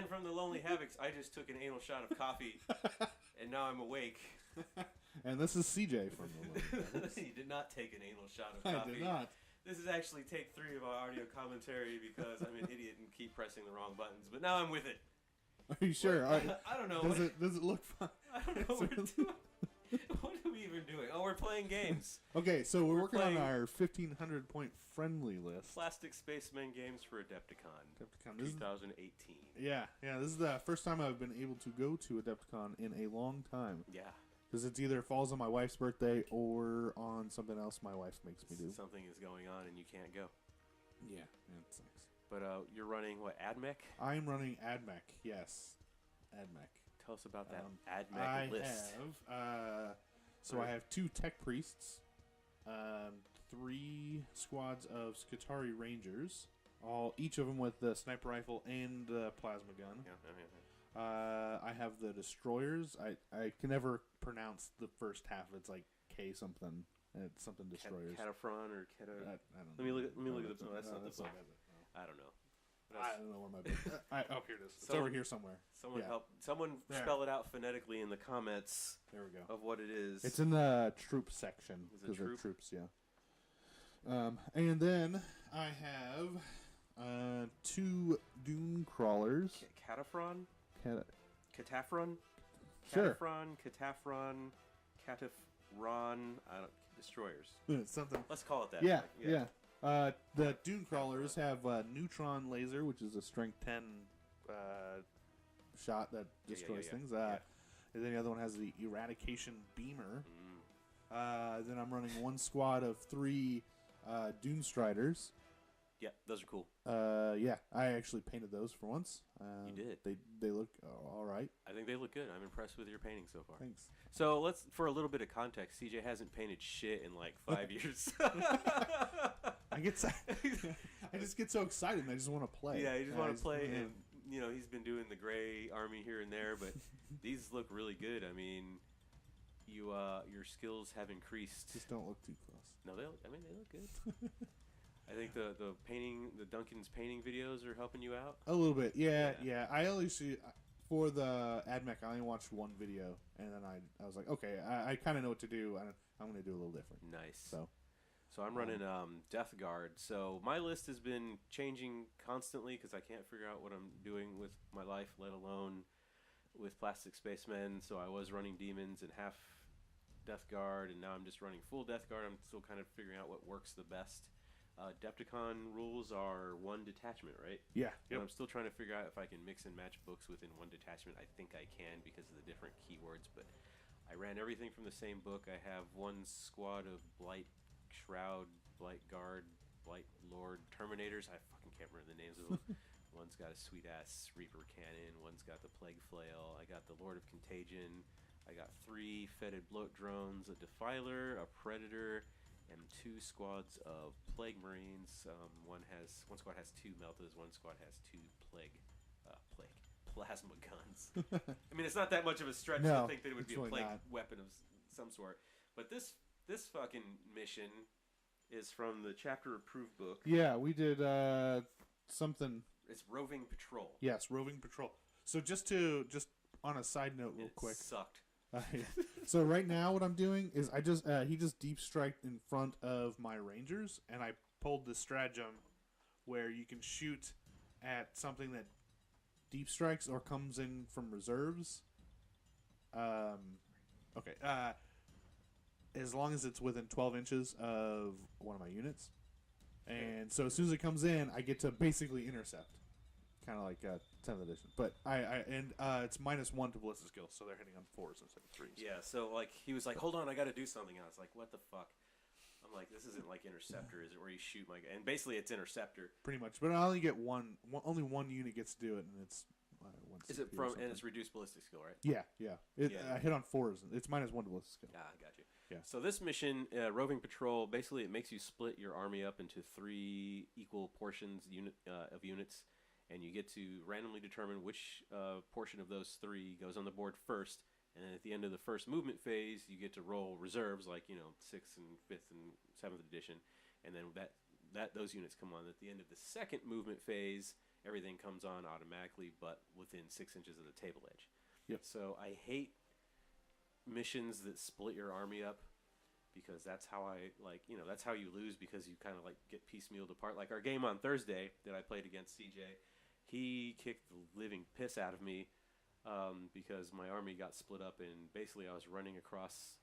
And from the Lonely Havocs, I just took an anal shot of coffee, and now I'm awake. And this is CJ from the Lonely Havocs. You did not take an anal shot of coffee. I did not. This is actually take 3 of our audio commentary because I'm an idiot and keep pressing the wrong buttons. But now I'm with it. Are you sure? I don't know. Does it look fun? I don't know what we're doing. What are we even doing? Oh, we're playing games. Okay, so we're working on our 1,500 point friendly list. Plastic Spacemen games for Adepticon. 2018. Yeah. This is the first time I've been able to go to Adepticon in a long time. Yeah. Because it's either falls on my wife's birthday or on something else my wife makes me do. Something is going on and you can't go. Yeah, it sucks. But you're running, what, Admech? I'm running Admech, yes. Admech. Tell us about that Admech list. I have 2 tech priests, 3 squads of Skitarii Rangers, each of them with the sniper rifle and the plasma gun. I have the destroyers. I can never pronounce the first half. It's like K something. It's something destroyers. Cataphren or Cata. I don't know. Let me look at the. No, that's not the book. I don't know. I don't know where my book is. Oh, here it is. It's over here somewhere. Someone spell it out phonetically in the comments. There we go. Of what it is. It's in the troop section. Because they're troops, yeah. And then I have 2 dune crawlers. Cataphren? Cataphren? Sure. Cataphren, destroyers. Something. Let's call it that. Yeah. The dune crawlers have a neutron laser, which is a strength 10 shot that destroys things. And then the other one has the eradication beamer. Then I'm running 1 squad of 3 dune striders. Yeah, those are cool. I actually painted those for once. You did. They look all right. I think they look good. I'm impressed with your painting so far. Thanks. So for a little bit of context, CJ hasn't painted shit in like 5 years. I just get so excited and I just want to play. Yeah, you just want to play, and he's been doing the gray army here and there, but these look really good. I mean, your skills have increased. Just don't look too close. No, they look good. I think the Duncan's painting videos are helping you out. A little bit, yeah. I only see for the Admech. I only watched 1 video, and then I was like, okay, I kind of know what to do. I'm going to do a little different. Nice. So I'm running Death Guard. So my list has been changing constantly because I can't figure out what I'm doing with my life, let alone with Plastic Spacemen. So I was running demons and half Death Guard, and now I'm just running full Death Guard. I'm still kind of figuring out what works the best. Adepticon rules are 1 detachment, right? Yeah. Yep. I'm still trying to figure out if I can mix and match books within 1 detachment. I think I can because of the different keywords, but I ran everything from the same book. I have 1 squad of Blight Shroud, Blight Guard, Blight Lord Terminators. I fucking can't remember the names of them. One's got a sweet-ass Reaper Cannon. One's got the Plague Flail. I got the Lord of Contagion. I got 3 Fetid Bloat Drones, a Defiler, a Predator, and 2 squads of Plague Marines. One squad has 2 Meltas. 1 squad has 2 plasma guns. I mean, it's not that much of a stretch to think that it would be a plague weapon of some sort. But this fucking mission is from the chapter approved book. Yeah, we did something. It's Roving Patrol. Yes, Roving Patrol. So just on a side note, real quick. Sucked. So right now, what I'm doing is he just deep striked in front of my Rangers, and I pulled the stratagem where you can shoot at something that deep strikes or comes in from reserves. Okay. As long as it's within 12 inches of one of my units. And so as soon as it comes in, I get to basically intercept. Kind of like 10th edition. But it's -1 to ballistic skills, so they're hitting on 4s instead of 3s. Yeah, so like he was like, hold on, I got to do something. And I was like, what the fuck? I'm like, this isn't like Interceptor, is it? Where you shoot my guy? And basically it's Interceptor. Pretty much. But I only get only one unit gets to do it, and it's... Is it from, and it's reduced ballistic skill, right? Yeah. I hit on 4s. It's -1 to ballistic skill. Ah, I got you. Yeah. So this mission, Roving Patrol, basically it makes you split your army up into 3 equal portions of units, and you get to randomly determine which portion of those 3 goes on the board first, and then at the end of the first movement phase, you get to roll reserves, like 6th and 5th and 7th edition, and then those units come on at the end of the second movement phase, everything comes on automatically, but within 6 inches of the table edge. Yep. So I hate missions that split your army up, because that's how that's how you lose, because you kind of like get piecemealed apart. Like our game on Thursday that I played against CJ, he kicked the living piss out of me because my army got split up, and basically I was running across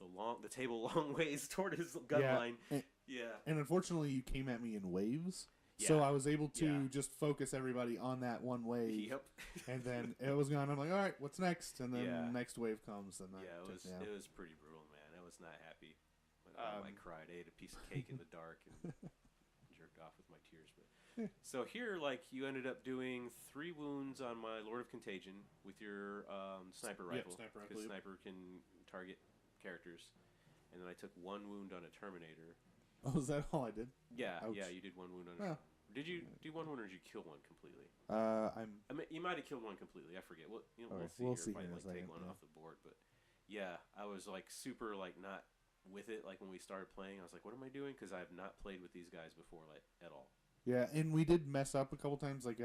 the table long ways toward his gun line. And unfortunately, you came at me in waves. Yeah. So I was able to just focus everybody on that one wave. Yep. And then it was gone. I'm like, all right, what's next? And then the next wave comes. And it was pretty brutal, man. I was not happy. I cried. I ate a piece of cake in the dark and jerked off with my tears. But so here, like, you ended up doing 3 wounds on my Lord of Contagion with your sniper rifle. Because sniper can target characters. And then I took 1 wound on a Terminator. Oh, is that all I did? Yeah, Ouch. yeah, you did 1 wound on. Did you do 1 wound, or did you kill 1 completely? I mean, you might have killed 1 completely. I forget. We'll see here if I take 1 off the board. But yeah, I was like super like not with it. Like when we started playing, I was like, "What am I doing?" Because I have not played with these guys before, like at all. Yeah, and we did mess up a couple times. Like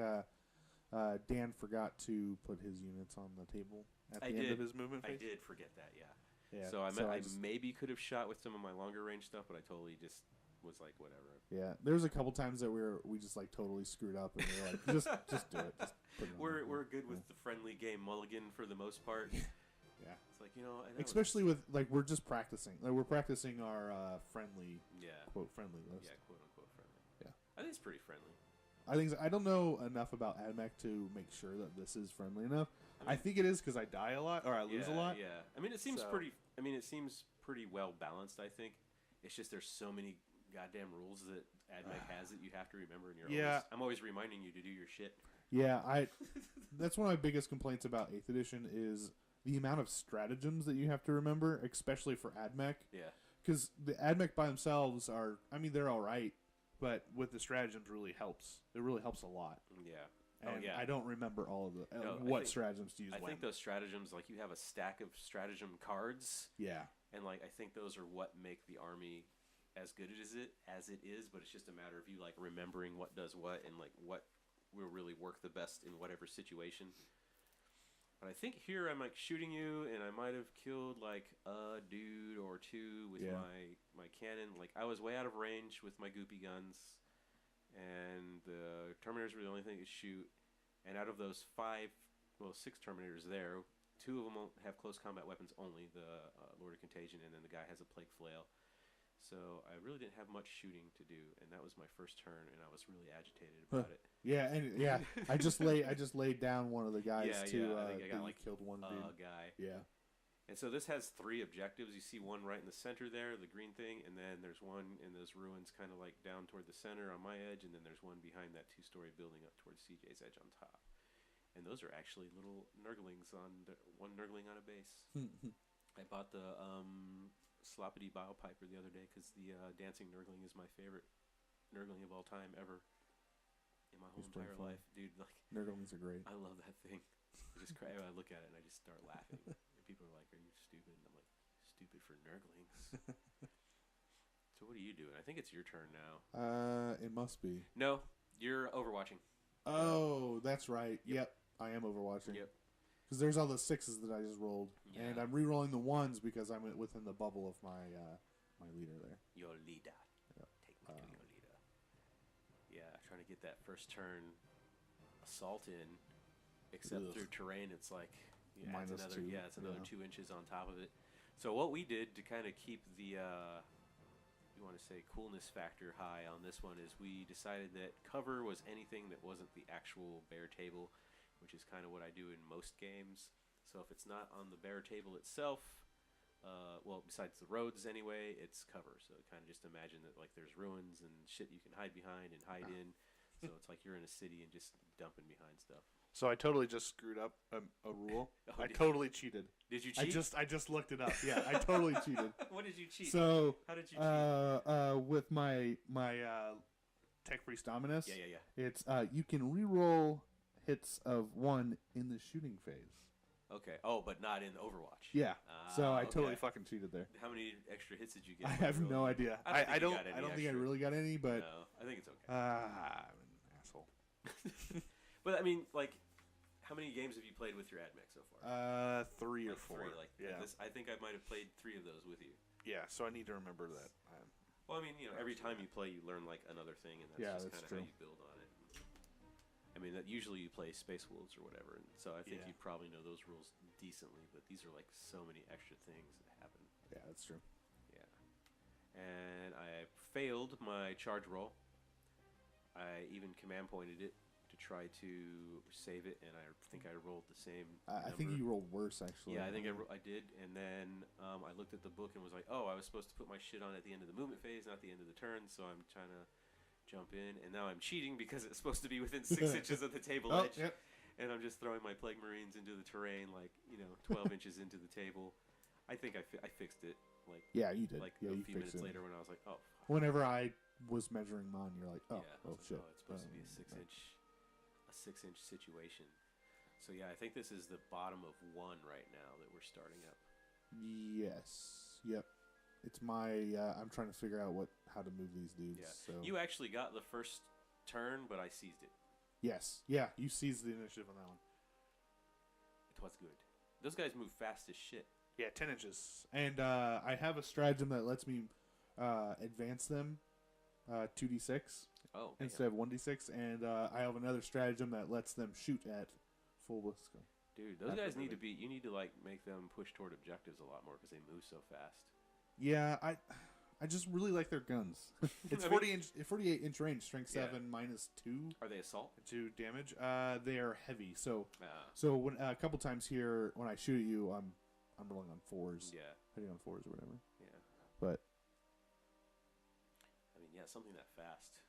Dan forgot to put his units on the table at the end of his movement phase. I did forget that. Yeah. So I maybe could have shot with some of my longer range stuff, but I totally just was like, whatever. Yeah, there was a couple times that we just like totally screwed up, and we were like, just do it. Just put it on we're good with the friendly game mulligan for the most part. Yeah, it's like, especially with like we're just practicing. Like we're practicing our friendly, quote friendly list. Yeah, quote unquote friendly. Yeah, I think it's pretty friendly. I don't know enough about Admech to make sure that this is friendly enough. I think it is because I die a lot or I lose a lot. Yeah, I mean it seems pretty. I mean it seems pretty well balanced. I think it's just there's so many goddamn rules that Admech has that you have to remember, and I'm always reminding you to do your shit. Yeah, that's one of my biggest complaints about 8th edition is the amount of stratagems that you have to remember, especially for Admech. Yeah. Because the Admech by themselves are, I mean, they're all right, but with the stratagems really helps. It really helps a lot. Yeah. And I don't remember all of the stratagems to use. I think those stratagems, like you have a stack of stratagem cards. Yeah. And like I think those are what make the army as good as it is, but it's just a matter of you like remembering what does what and like what will really work the best in whatever situation. But I think here I'm like shooting you, and I might have killed like a dude or 2 with my cannon. Like I was way out of range with my goopy guns, and the Terminators were the only thing to shoot. And out of those 6 Terminators there, 2 of them have close combat weapons only, the Lord of Contagion, and then the guy has a plague flail. So I really didn't have much shooting to do, and that was my first turn, and I was really agitated about it. Yeah, and I just laid down one of the guys I think I got killed one guy. Yeah. And so this has 3 objectives. You see one right in the center there, the green thing, and then there's one in those ruins kind of like down toward the center on my edge, and then there's one behind that 2-story building up towards CJ's edge on top. And those are actually little Nurglings one Nurgling on a base. I bought the Sloppity Biopiper the other day because the Dancing Nurgling is my favorite Nurgling of all time ever in my whole entire life. Dude, like Nurglings are great. I love that thing. I just cry. I look at it and I just start laughing. And people are like, "Are you stupid?" And I'm like, "Stupid for Nurglings." So what are you doing? I think it's your turn now. It must be. No, you're overwatching. Oh, that's right. Yep, I am overwatching. Yep. Because there's all the 6s that I just rolled, and I'm re-rolling the 1s because I'm within the bubble of my my leader there. Your leader. Yep. Take me to your leader. Yeah, trying to get that first turn assault in, except through terrain, it's like it's another 2 inches on top of it. So what we did to kind of keep the you want to say coolness factor high on this one is we decided that cover was anything that wasn't the actual bare table, which is kind of what I do in most games. So if it's not on the bare table itself, besides the roads anyway, it's cover. So kind of just imagine that like there's ruins and shit you can hide behind and hide in. So it's like you're in a city and just dumping behind stuff. So I totally just screwed up a rule. I totally cheated. Did you cheat? I just looked it up. Yeah, I totally cheated. What did you cheat? So how did you cheat? With my Tech Priest Dominus, it's you can re-roll hits of 1 in the shooting phase. Okay. Oh, but not in Overwatch. Yeah. So I totally fucking cheated there. How many extra hits did you get? I have no idea. I don't think I really got any, but no, I think it's okay. I'm an asshole. But I mean, like, how many games have you played with your Admech so far? 3 or Like 4. three. Like, yeah. I think I might have played 3 of those with you. Yeah, so I need to remember that. Well, I mean, every time you play, you learn like another thing, and that's just kind of how you build on it. I mean, that usually you play Space Wolves or whatever, and so I think you probably know those rules decently. But these are like so many extra things that happen. Yeah, that's true. Yeah, and I failed my charge roll. I even command pointed it to try to save it, and I think I rolled the same. I think you rolled worse, actually. Yeah, I think I did, and then I looked at the book and was like, oh, I was supposed to put my shit on at the end of the movement phase, not the end of the turn, so I'm trying to jump in, and now I'm cheating because it's supposed to be within 6 inches of the table edge, and I'm just throwing my Plague Marines into the terrain, like, 12 inches into the table. I think I fixed it. Like, yeah, you did. Like a few minutes later when I was like, oh. Fuck. Whenever I was measuring mine, you're like, oh, yeah, shit. Oh, it's supposed to be a 6-inch situation. So yeah, I think this is the bottom of 1 right now that we're starting up. Yes. Yep. It's my. I'm trying to figure out how to move these dudes. Yeah. So. You actually got the first turn, but I seized it. Yes. Yeah. You seized the initiative on that one. It was good. Those guys move fast as shit. Yeah, 10 inches. And I have a stratagem that lets me advance them 2d6 instead of 1d6, and I have another stratagem that lets them shoot at full blitzscope. Dude, those guys need to be. You need to like make them push toward objectives a lot more because they move so fast. Yeah, I just really like their guns. It's 48 inch range, strength 7 -2. Are they assault? 2 damage. They are heavy. So when a couple times here when I shoot at you, I'm rolling on 4s. Yeah, hitting on 4s or whatever. Yeah, but I mean, yeah, something that fast.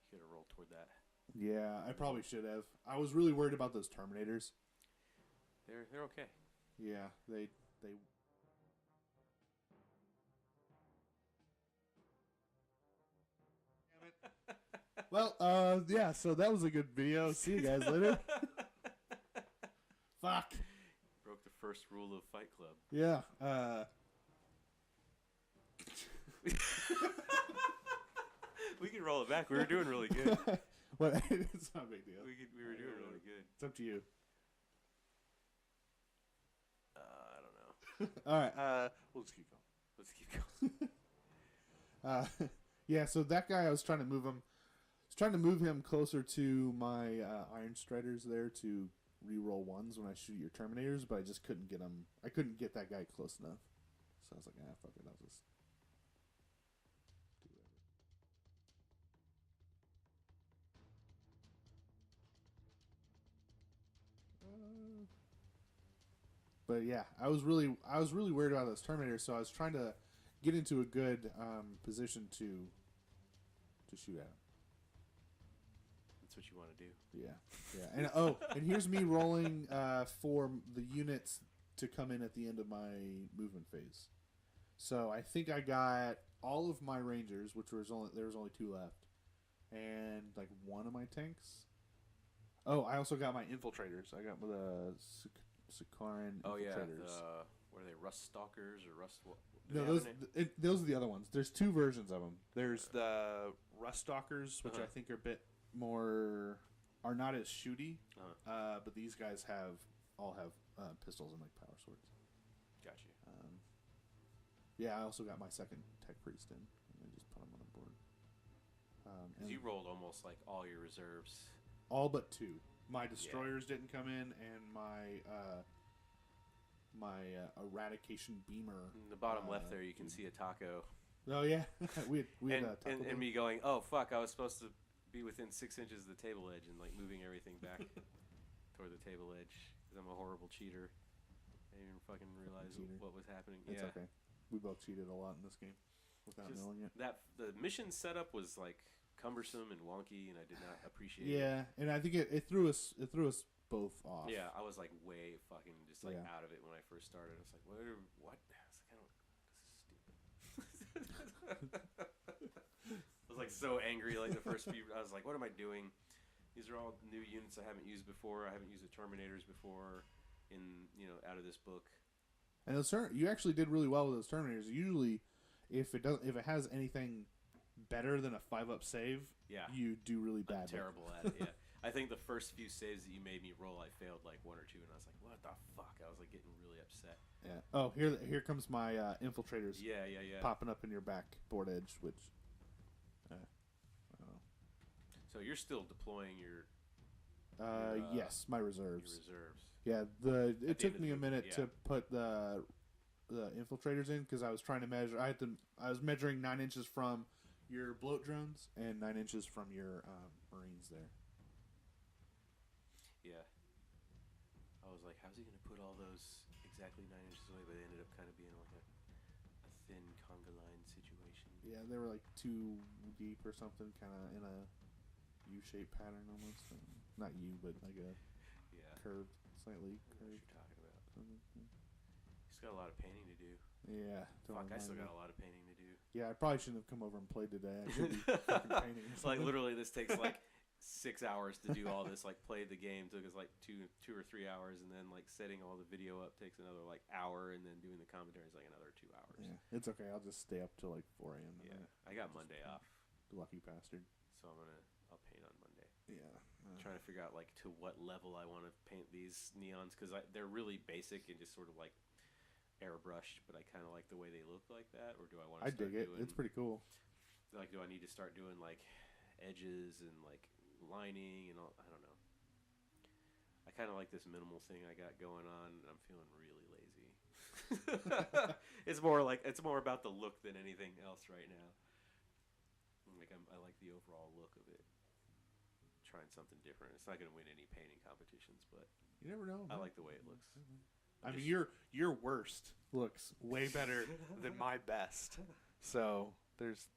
You could have rolled toward that. Yeah, I probably should have. I was really worried about those Terminators. They're okay. Yeah, they. Well, yeah. So that was a good video. See you guys later. Fuck. Broke the first rule of Fight Club. Yeah. We can roll it back. We were doing really good. What? It's not a big deal. We were doing really good. It's up to you. I don't know. All right. We'll just keep going. Let's keep going. Yeah. So that guy, I was trying to move him. I was trying to move him closer to my Iron Striders there to re-roll 1s when I shoot your Terminators, but I just couldn't get him. I couldn't get that guy close enough. So I was like, fuck it. I'll just. But yeah, I was really worried about those Terminators, so I was trying to get into a good position to shoot at them. That's what you want to do. Yeah. And here's me rolling for the units to come in at the end of my movement phase. So I think I got all of my Rangers, there was only 2 left, and like 1 of my tanks. Oh, I also got my Infiltrators. I got the Sikaran Infiltrators. Oh yeah, what are they, Rust Stalkers or Rust? No, those are the other ones. There's 2 versions of them. There's the Rust Stalkers, which I think are a bit more, are not as shooty, but these guys all have pistols and like power swords. Got you. Yeah, I also got my second Tech Priest in, and I just put them on the board. Because you rolled almost like all your reserves. All but 2. My Destroyers didn't come in, and my Eradication Beamer. In the bottom left there, you can see a taco. Oh yeah, we had and me going, oh fuck, I was supposed to be within 6 inches of the table edge, and like moving everything back toward the table edge because I'm a horrible cheater. I didn't even fucking realize what was happening. It's okay. We both cheated a lot in this game without knowing it. The mission setup was like cumbersome and wonky, and I did not appreciate it. Yeah, and I think it threw us both off. Yeah, I was like way fucking just like out of it when I first started. I was like, what? I was like, this is stupid. I was like so angry like the first few. I was like, what am I doing? These are all new units I haven't used before. I haven't used the Terminators before out of this book. And you actually did really well with those Terminators. Usually, if it has anything better than a 5-up save, Yeah. you do really I'm bad. terrible at it, yeah. I think the first few saves that you made me roll, I failed like 1 or 2, and I was like, what the fuck? I was like getting really upset. Yeah. Oh, here comes my infiltrators Yeah. popping up in your backboard edge, which... I don't know. So you're still deploying your yes, my reserves. Your reserves. Yeah, it took me a movement, minute yeah. to put the infiltrators in because I was trying to measure. I was measuring 9 inches from your bloat drones and 9 inches from your marines there. Yeah. I was like, how's he going to put all those exactly 9 inches away? But it ended up kind of being like a thin conga line situation. Yeah, they were like 2 deep or something, kind of in a U-shaped pattern almost. Not U, but like a curved, slightly I know what curved. you're talking about. Mm-hmm. He's got a lot of painting to do. Yeah. Fuck, I still got a lot of painting to do. Yeah, I probably shouldn't have come over and played today. I should be fucking painting. It's like literally this takes like 6 hours to do all this. Like play the game took us like two or 3 hours, and then like setting all the video up takes another like hour, and then doing the commentary is like another 2 hours. Yeah, it's okay. I'll just stay up till like 4 a.m. Yeah, I got Monday off. Lucky bastard. So I'll paint on Monday. Yeah. Trying to figure out like to what level I want to paint these neons because they're really basic and just sort of like airbrushed, but I kind of like the way they look like that. Or do I want to? I dig it. It's pretty cool. Like, do I need to start doing like edges and like lining and all? I don't know. I kind of like this minimal thing I got going on, and I'm feeling really lazy. It's more about the look than anything else right now. Like I like the overall look of it. Trying something different. It's not going to win any painting competitions, but you never know. I like the way it looks. I mean, your worst looks way better than my best. So there's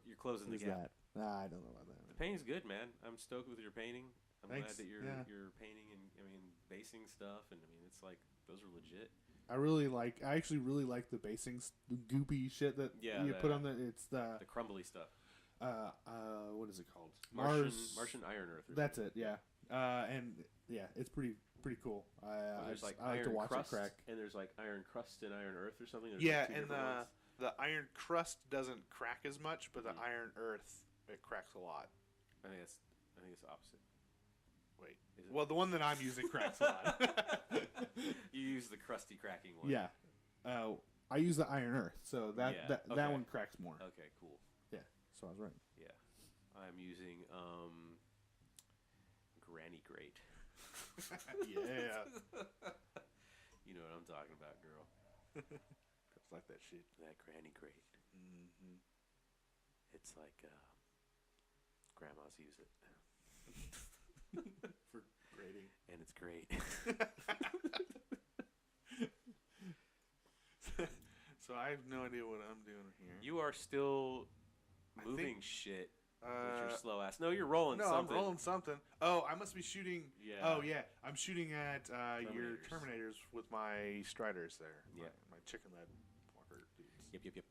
you're closing the gap. That. Nah, I don't know about that. The painting's good, man. I'm stoked with your painting. I'm Thanks. glad that you're painting and basing stuff, and it's like those are legit. I actually really like the basing, the goopy shit that you put on it's the crumbly stuff. What is it called? Martian Iron Earth. That's it. Yeah. And yeah, it's pretty cool. I like to watch crust, it crack. And there's like iron crust and iron earth or something. There's Yeah, like and the iron crust doesn't crack as much, but the iron earth it cracks a lot. I think it's the opposite. Wait. Well, the one that I'm using cracks a lot. You use the crusty cracking one. Yeah. I use the iron earth, so that one cracks more. Okay, cool. Yeah, so I was right. Yeah. I'm using Granny Grate. Yeah. You know what I'm talking about, girl. Just like that shit. That Granny Grate. Mm-hmm. It's like grandmas use it. For grading. And it's great. So I have no idea what I'm doing here. You are still moving shit with your slow ass. No, you're rolling something. No, I'm rolling something. Oh, I must be shooting. Yeah. Oh, yeah. I'm shooting at your Terminators with my Striders there. Yeah. My chicken lead walker dudes. Yep.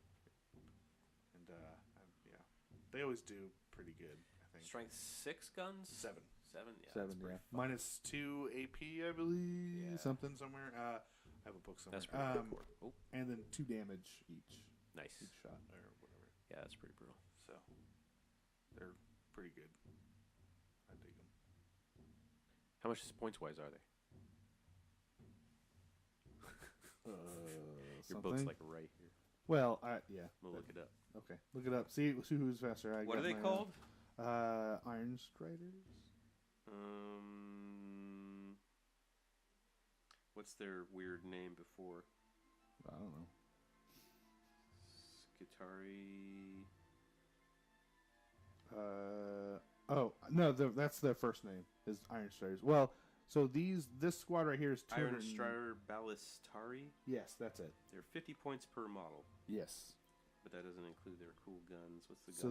And, yeah. They always do pretty good, I think. Strength 6 guns? 7. 7? Yeah. Seven, yeah. Minus 2 AP, I believe. Yeah. Something somewhere. I have a book somewhere. That's pretty cool. Oh. And then 2 damage each. Nice. Each shot. Or whatever. Yeah, that's pretty brutal. So, they're pretty good. I dig them. How much points-wise are they? Your book's like right here. Well, yeah. We'll look it up. Okay, look it up. See who's faster. What are they called? Iron Striders. What's their weird name before? I don't know. Skitari. Oh no, that's their first name is Iron Striders. Well, so this squad right here is Iron Strider Ballistari. Yes, that's it. They're 50 points per model. Yes. But that doesn't include their cool guns. What's the gun? So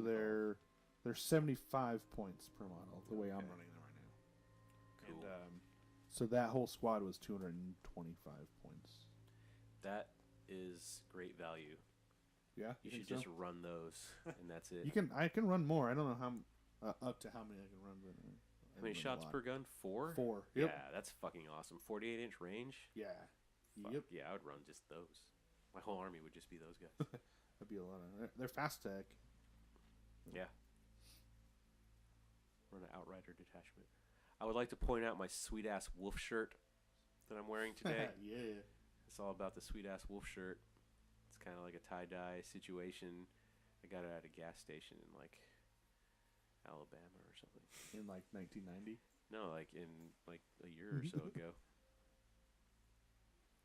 they're 75 points per model. The way I'm running them right now. Cool. And so that whole squad was 225 points. That is great value. Yeah, you should just run those, and that's it. I can run more. I don't know how up to how many I can run. But how many shots per gun? 4. 4. Yep. Yeah, that's fucking awesome. 48-inch range. Yeah. Fuck. Yep. Yeah, I would run just those. My whole army would just be those guys. That'd be a lot of. They're fast tech. Yeah. Run an Outrider detachment. I would like to point out my sweet ass wolf shirt that I'm wearing today. Yeah. It's all about the sweet ass wolf shirt. It's kind of like a tie-dye situation. I got it at a gas station in like Alabama or something. In like 1990. No, like in like a year or so ago.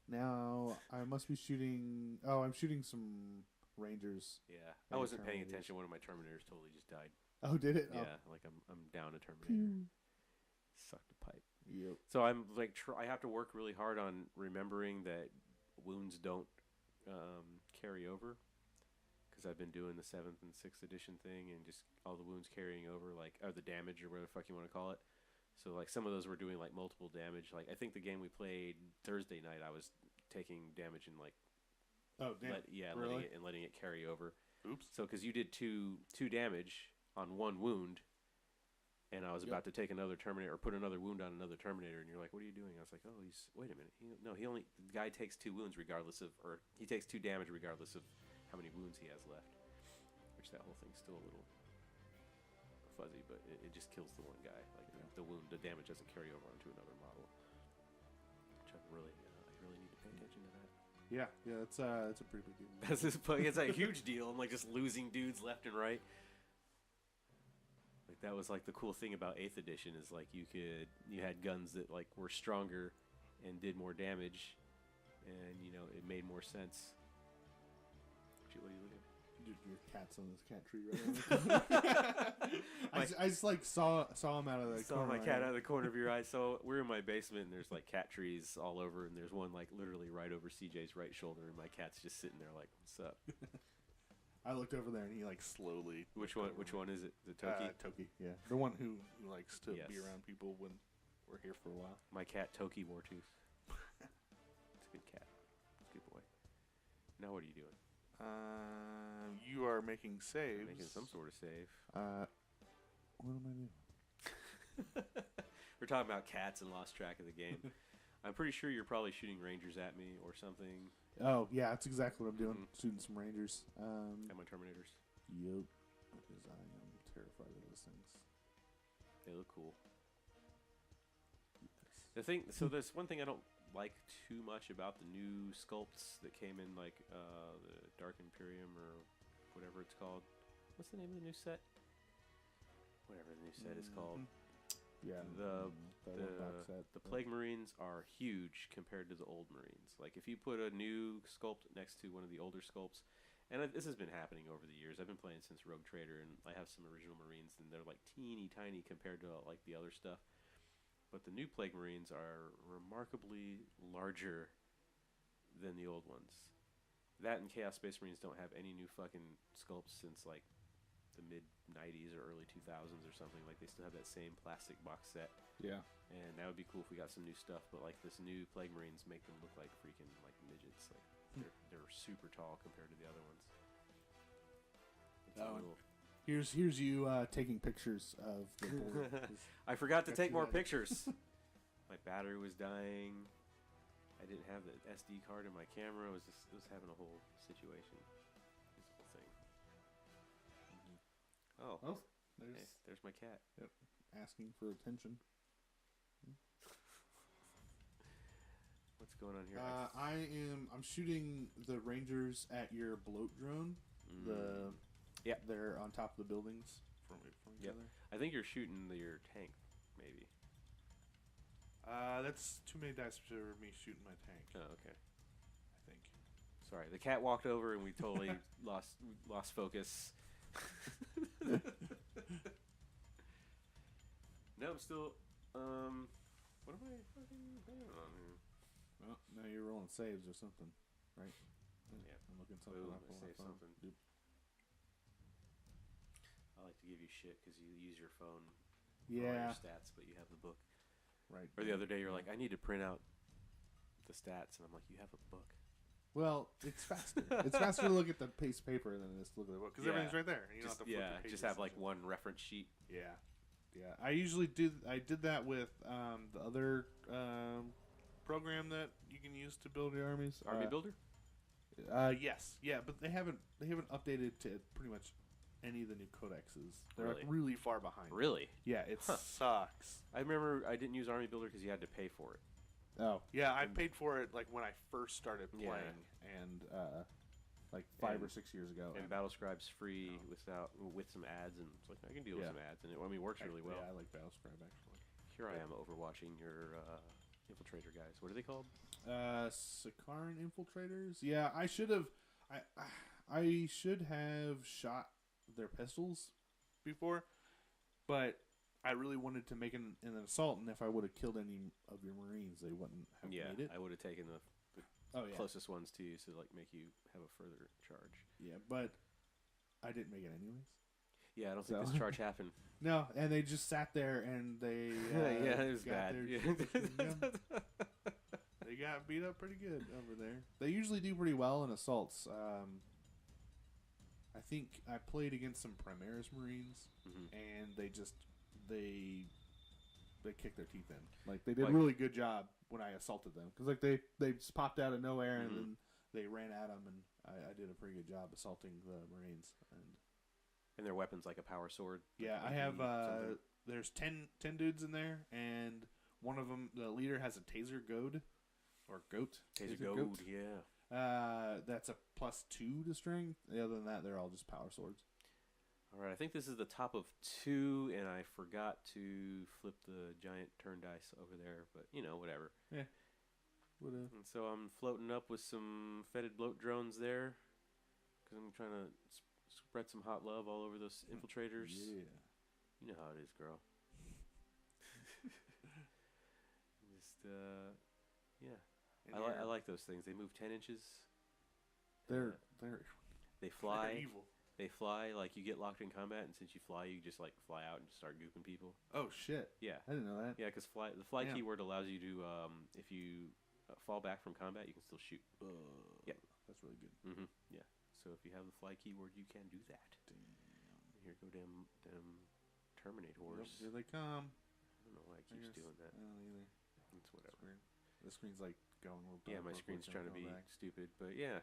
Now I must be shooting. Oh, I'm shooting some Rangers. Yeah, I wasn't paying attention. One of my Terminators totally just died. Oh, did it? Yeah, like I'm down a Terminator. Sucked a pipe. Yep. So I'm like, I have to work really hard on remembering that wounds don't carry over, because I've been doing the 7th and 6th edition thing, and just all the wounds carrying over, like, or the damage, or whatever the fuck you want to call it. So like some of those were doing like multiple damage. Like I think the game we played Thursday night, I was taking damage and like, oh damn, really? letting it carry over. Oops. So because you did two damage on one wound, and I was about to take another Terminator or put another wound on another Terminator, and you're like, "What are you doing?" I was like, "Oh, wait a minute. The guy takes 2 wounds regardless of, or he takes 2 damage regardless of how many wounds he has left." Which that whole thing's still a little fuzzy, but it just kills the one guy. Like the damage doesn't carry over onto another model. Which I really need to pay attention to that. Yeah, it's a pretty big deal. It's a huge deal. I'm like just losing dudes left and right. Like that was like the cool thing about 8th edition is like you had guns that like were stronger and did more damage, and it made more sense. What are you looking at? Your cat's on this cat tree right now. I just like saw him out of the corner. Saw my cat out of the corner of your eye. So we're in my basement, and there's like cat trees all over, and there's one like literally right over CJ's right shoulder, and my cat's just sitting there like, "What's up?" I looked over there, and he like slowly. Which one is it? The Toki? Toki, yeah, the one who likes to Yes. be around people when we're here for a while. My cat Toki Wartooth. It's a good cat. It's a good boy. Now what are you doing? You are making saves. Making some sort of save. What am I doing? We're talking about cats and lost track of the game. I'm pretty sure you're probably shooting Rangers at me or something. Oh yeah, that's exactly what I'm doing. Shooting some Rangers. At my Terminators. Yep. Because I am terrified of those things. They look cool. So there's one thing I don't like too much about the new sculpts that came in, like the Dark Imperium or whatever it's called. What's the name of the new set? Whatever the new set is called. Yeah. The Plague Marines are huge compared to the old Marines. Like if you put a new sculpt next to one of the older sculpts, and this has been happening over the years. I've been playing since Rogue Trader, and I have some original Marines, and they're like teeny tiny compared to like the other stuff. But the new Plague Marines are remarkably larger than the old ones. That and Chaos Space Marines don't have any new fucking sculpts since like the mid-90s or early 2000s or something. Like they still have that same plastic box set. Yeah. And that would be cool if we got some new stuff. But like this new Plague Marines make them look like freaking like midgets. Like they're super tall compared to the other ones. It's a little... Here's you taking pictures of the board. I forgot to take more pictures. My battery was dying. I didn't have the SD card in my camera. It was having a whole situation. This whole thing. Oh, there's my cat. Yep. Asking for attention. What's going on here? I'm shooting the Rangers at your bloat drone. They're on top of the buildings from each other. I think you're shooting your tank, maybe. That's too many dice for me shooting my tank. Oh, okay. I think. Sorry, the cat walked over and we totally lost focus. No, I'm still. What am I fucking doing on here? Well, now you're rolling saves or something, right? Yeah, I'm looking something Boom, up I on my saved phone. something. Yep. I like to give you shit because you use your phone for all your stats, but you have the book. Right. Or the other day, you're like, I need to print out the stats, and I'm like, you have a book. Well, it's faster. It's faster to look at the piece of paper than it is to look at the book because everything's right there. You don't have to flip the pages just have like one reference sheet. Yeah. I usually do. I did that with the other program that you can use to build your armies. Army Builder. Yes. Yeah, but they haven't updated to pretty much any of the new codexes. They're Really? like really far behind. Really? Yeah, it sucks. I remember I didn't use Army Builder because you had to pay for it. Oh, Yeah, I paid for it like when I first started Yeah. playing. and like 5 or And- 6 years ago. And Battlescribe's free with some ads, and it's like I can deal with Yeah. some ads, and it works really well. Yeah, I like Battlescribe actually. Here I am overwatching your infiltrator guys. What are they called? Sakaran infiltrators. Yeah, I should have. I should have shot their pistols before, but I really wanted to make an assault, and if I would have killed any of your Marines, they wouldn't have made it. I would have taken the Oh yeah, closest ones to you, so like make you have a further charge. yeah, but I didn't make it anyways. Yeah, I don't think So- this charge happened. No, and they just sat there and they Yeah, it was got bad. their- Yeah. They got beat up pretty good over there. They usually do pretty well in assaults. I think I played against some Primaris Marines, Mhm. and they kicked their teeth in. Like they did a Like- really good job when I assaulted them because like they just popped out of nowhere Mhm. and then they ran at them, and I did a pretty good job assaulting the Marines. And their weapons like a power sword. Yeah, I like have. something. There's 10 dudes in there, and one of them, the leader, has a taser goad or goat. Taser goat. Gold, yeah. That's a +2 to strength. Other than that, they're all just power swords. All right, I think this is the top of 2, and I forgot to flip the giant turn dice over there, but whatever. And so I'm floating up with some fetid bloat drones there, because I'm trying to spread some hot love all over those infiltrators. Yeah. You know how it is, girl. Just yeah. And I like those things. They move 10 inches. They're They fly. They're evil. They fly like you get locked in combat, and since you fly, you just like fly out and just start gooping people. Oh shit! Yeah, I didn't know that. yeah. Because the fly Yeah. keyword allows you to if you fall back from combat, you can still shoot. Yeah. That's really good. Mm-hmm. Yeah. So if you have the fly keyword, you can do that. Here go them Terminators. Yep, here they come. I don't know why it keeps doing that. I don't either. It's whatever. Weird. The screen's like going. Yeah, my screen's trying to be back. stupid, but yeah.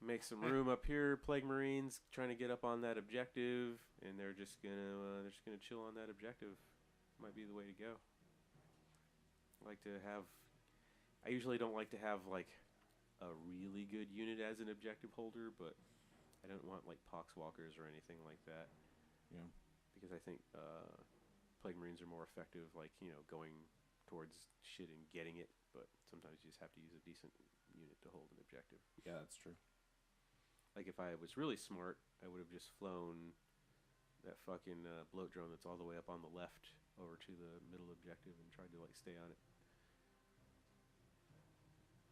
Make some room up here. Plague Marines trying to get up on that objective, and they're just gonna chill on that objective. Might be the way to go. I usually don't like to have like a really good unit as an objective holder, but I don't want like poxwalkers or anything like that. Yeah. Because I think Plague Marines are more effective, like going towards shit and getting it. But sometimes you just have to use a decent unit to hold an objective. Yeah, that's true. Like if I was really smart, I would have just flown that fucking bloat drone that's all the way up on the left over to the middle objective and tried to like stay on it.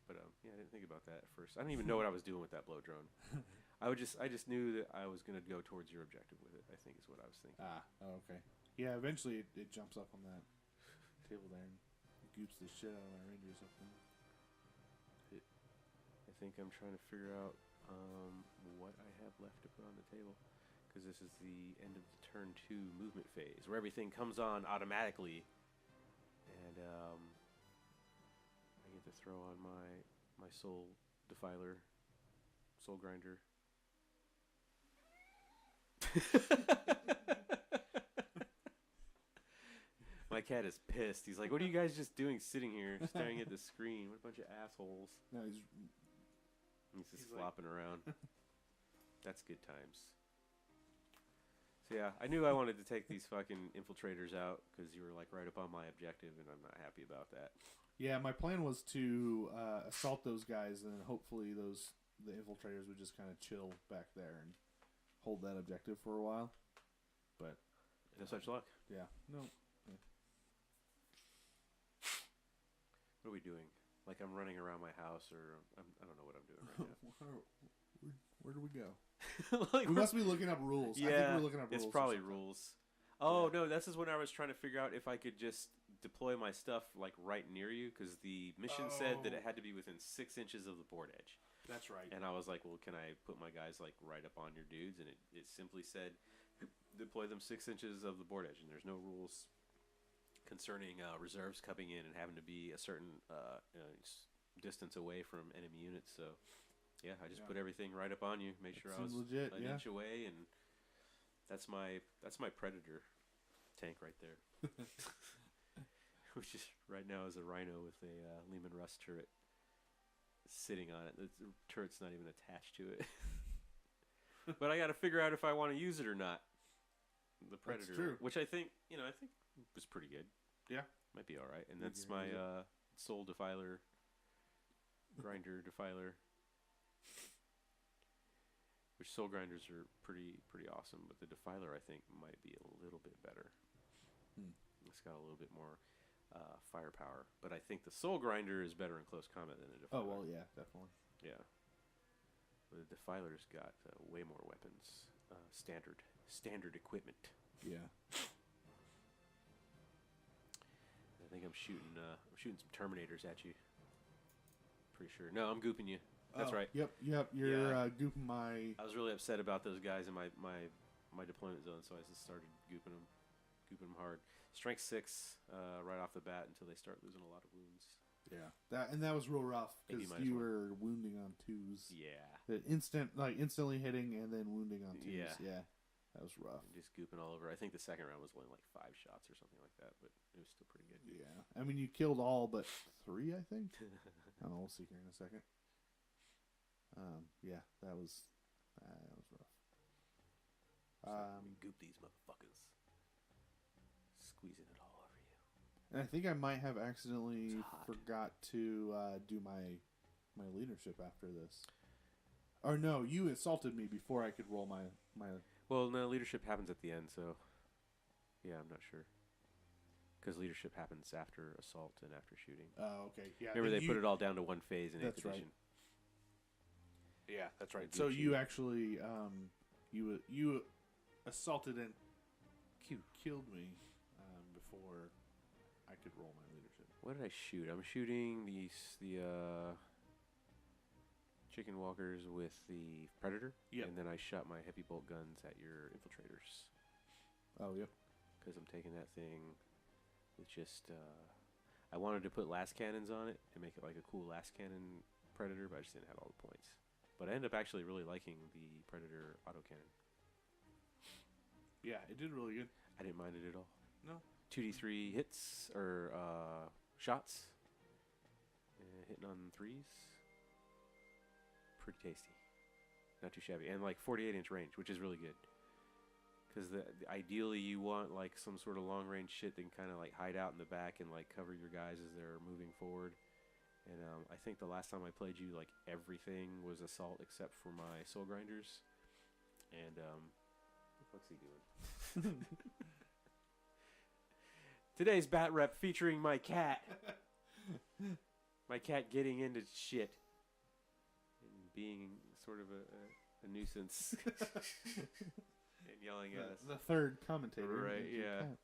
But yeah, I didn't think about that at first. I didn't even know what I was doing with that bloat drone. I just knew that I was gonna go towards your objective with it. I think is what I was thinking. Oh, okay. Yeah, eventually it jumps up on that table there and goops the shit out of my rangers up there. I think I'm trying to figure out what I have left to put on the table, because this is the end of the turn 2 movement phase where everything comes on automatically, and I get to throw on my soul defiler, soul grinder. My cat is pissed. He's like, "What are you guys just doing, sitting here staring at the screen? What a bunch of assholes!" No, He's just He's like- flopping around. That's good times. So yeah, I knew I wanted to take these fucking infiltrators out because you were like right up on my objective, and I'm not happy about that. yeah, my plan was to assault those guys, and then hopefully the infiltrators would just kind of chill back there and hold that objective for a while. But No such luck. yeah, no. What are we doing? Like I'm running around my house, or I don't know what I'm doing right Where do we go? now. Like, We must be looking up rules. I think yeah, we're looking up rules. it's or probably something. rules. Oh Yeah. no, this is when I was trying to figure out if I could just deploy my stuff like right near you, because the mission said that it had to be within 6 inches of the board edge. That's right. And I was like, well, can I put my guys like right up on your dudes? And it simply said deploy them 6 inches of the board edge, and there's no rules concerning reserves coming in and having to be a certain distance away from enemy units. So yeah, I just Yeah. put everything right up on you, made That sure I was seems legit, an yeah. inch away, and That's my Predator tank right there. Which is right now is a Rhino with a Lehman Russ turret sitting on it. The turret's not even attached to it. But I got to figure out if I want to use it or not. The Predator, That's true. which I think was pretty good. Yeah. Might be all right. And You that's can my use it. Soul Defiler, Grinder Defiler. Which Soul Grinders are pretty awesome, but the Defiler I think might be a little bit better. It's got a little bit more firepower, but I think the Soul Grinder is better in close combat than a Defiler. Oh well, yeah, definitely. Yeah. But the Defiler's got way more weapons, standard equipment. Yeah. I think I'm shooting some Terminators at you. Pretty sure. No, I'm gooping you. That's right. Yep. You're gooping my. I was really upset about those guys in my deployment zone, so I just started gooping them hard. Strength 6 right off the bat until they start losing a lot of wounds. Yeah. That was real rough because Maybe you -1. were wounding on 2s. Yeah. Instantly hitting and then wounding on 2s. Yeah. That was rough. And just gooping all over. I think the second round was only like 5 shots or something like that, but it was still pretty good. Yeah. I mean, you killed all but 3, I think. I don't know. We'll see here in a second. Yeah, that was rough. Goop these motherfuckers. Squeezing it all over you. And I think I might have accidentally It's hot. forgot to do my leadership after this. Or no, you assaulted me before I could roll my. Well, no, leadership happens at the end, so yeah, I'm not sure. Because leadership happens after assault and after shooting. Oh, okay. Yeah. Remember, then they put it all down to one phase in 8th That's right. edition. Yeah, that's right. So you actually you assaulted and killed me before I could roll my leadership. What did I shoot? I'm shooting the chicken walkers with the Predator. Yep. And then I shot my heavy bolt guns at your infiltrators. Oh, yep. Because I'm taking that thing with just... I wanted to put last cannons on it and make it like a cool last cannon Predator, but I just didn't have all the points. But I ended up actually really liking the Predator autocannon. Yeah, it did really good. I didn't mind it at all. No. 2d3 hits, or shots. Hitting on 3s. Pretty tasty. Not too shabby. And like 48-inch range, which is really good. Because ideally you want like some sort of long-range shit that can kind of like hide out in the back and like cover your guys as they're moving forward. And I think the last time I played you, like everything was assault except for my Soul Grinders. And what the fuck's he doing? Today's Bat Rep featuring my cat. My cat getting into shit and being sort of a nuisance and yelling at us. The third commentator. Right? is your Yeah, cat.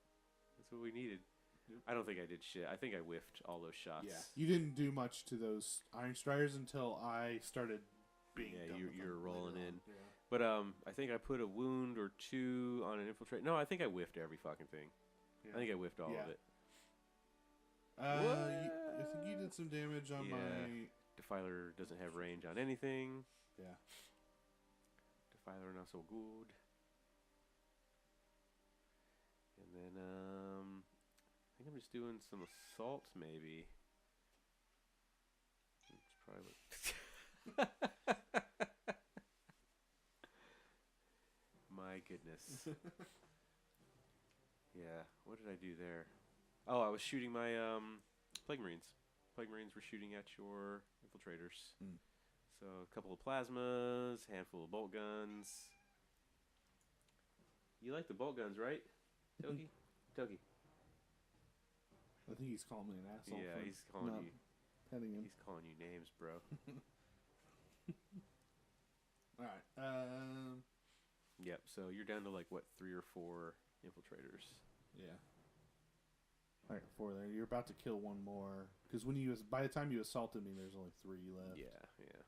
that's what we needed. Yep. I don't think I did shit. I think I whiffed all those shots. Yeah, you didn't do much to those Iron Striders until I started being. Yeah, done with you're them rolling later in. on. Yeah. But I think I put a wound or 2 on an infiltrate. No, I think I whiffed every fucking thing. Yeah. I think I whiffed all Yeah. of it. I think you did some damage on Yeah. my. Defiler doesn't have range on anything. Yeah. Defiler not so good. And then I think I'm just doing some assault maybe. It's probably my goodness. Yeah, what did I do there? Oh, I was shooting my Plague Marines. Plague Marines were shooting at your infiltrators. Mm. So a couple of plasmas, handful of bolt guns. You like the bolt guns, right? Toki? Toki. I think he's calling me an asshole. Yeah, for he's calling not you. petting him. He's calling you names, bro. All right. Yep. So you're down to like what, 3 or 4 infiltrators. Yeah. All right, 4 there. You're about to kill one more because by the time you assaulted me, there's only 3 left. Yeah, yeah.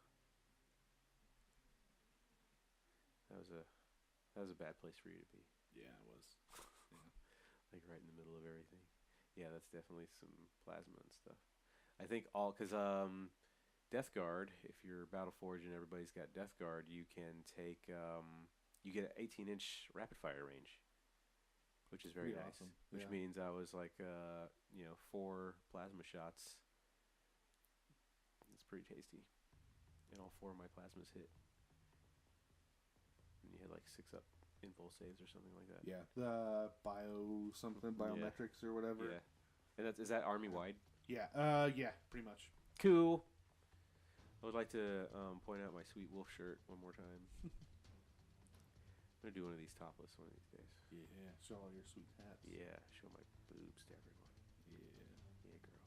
That was a bad place for you to be. Yeah, it was. Yeah. Like right in the middle of everything. Yeah, that's definitely some plasma and stuff. I think because Death Guard, if you're Battleforge and everybody's got Death Guard, you can take you get an 18-inch rapid fire range, which is very Pretty nice. awesome. Which Yeah. means I was like, 4 plasma shots. It's pretty tasty, and all 4 of my plasmas hit. And you had like 6 up info saves or something like that. Yeah, the biometrics or whatever. Yeah, and is that army wide? Yeah, pretty much. Cool. I would like to point out my sweet wolf shirt one more time. I'm gonna do one of these topless one of these days. Yeah, show all your sweet hats. Yeah, show my boobs to everyone. Yeah, girl.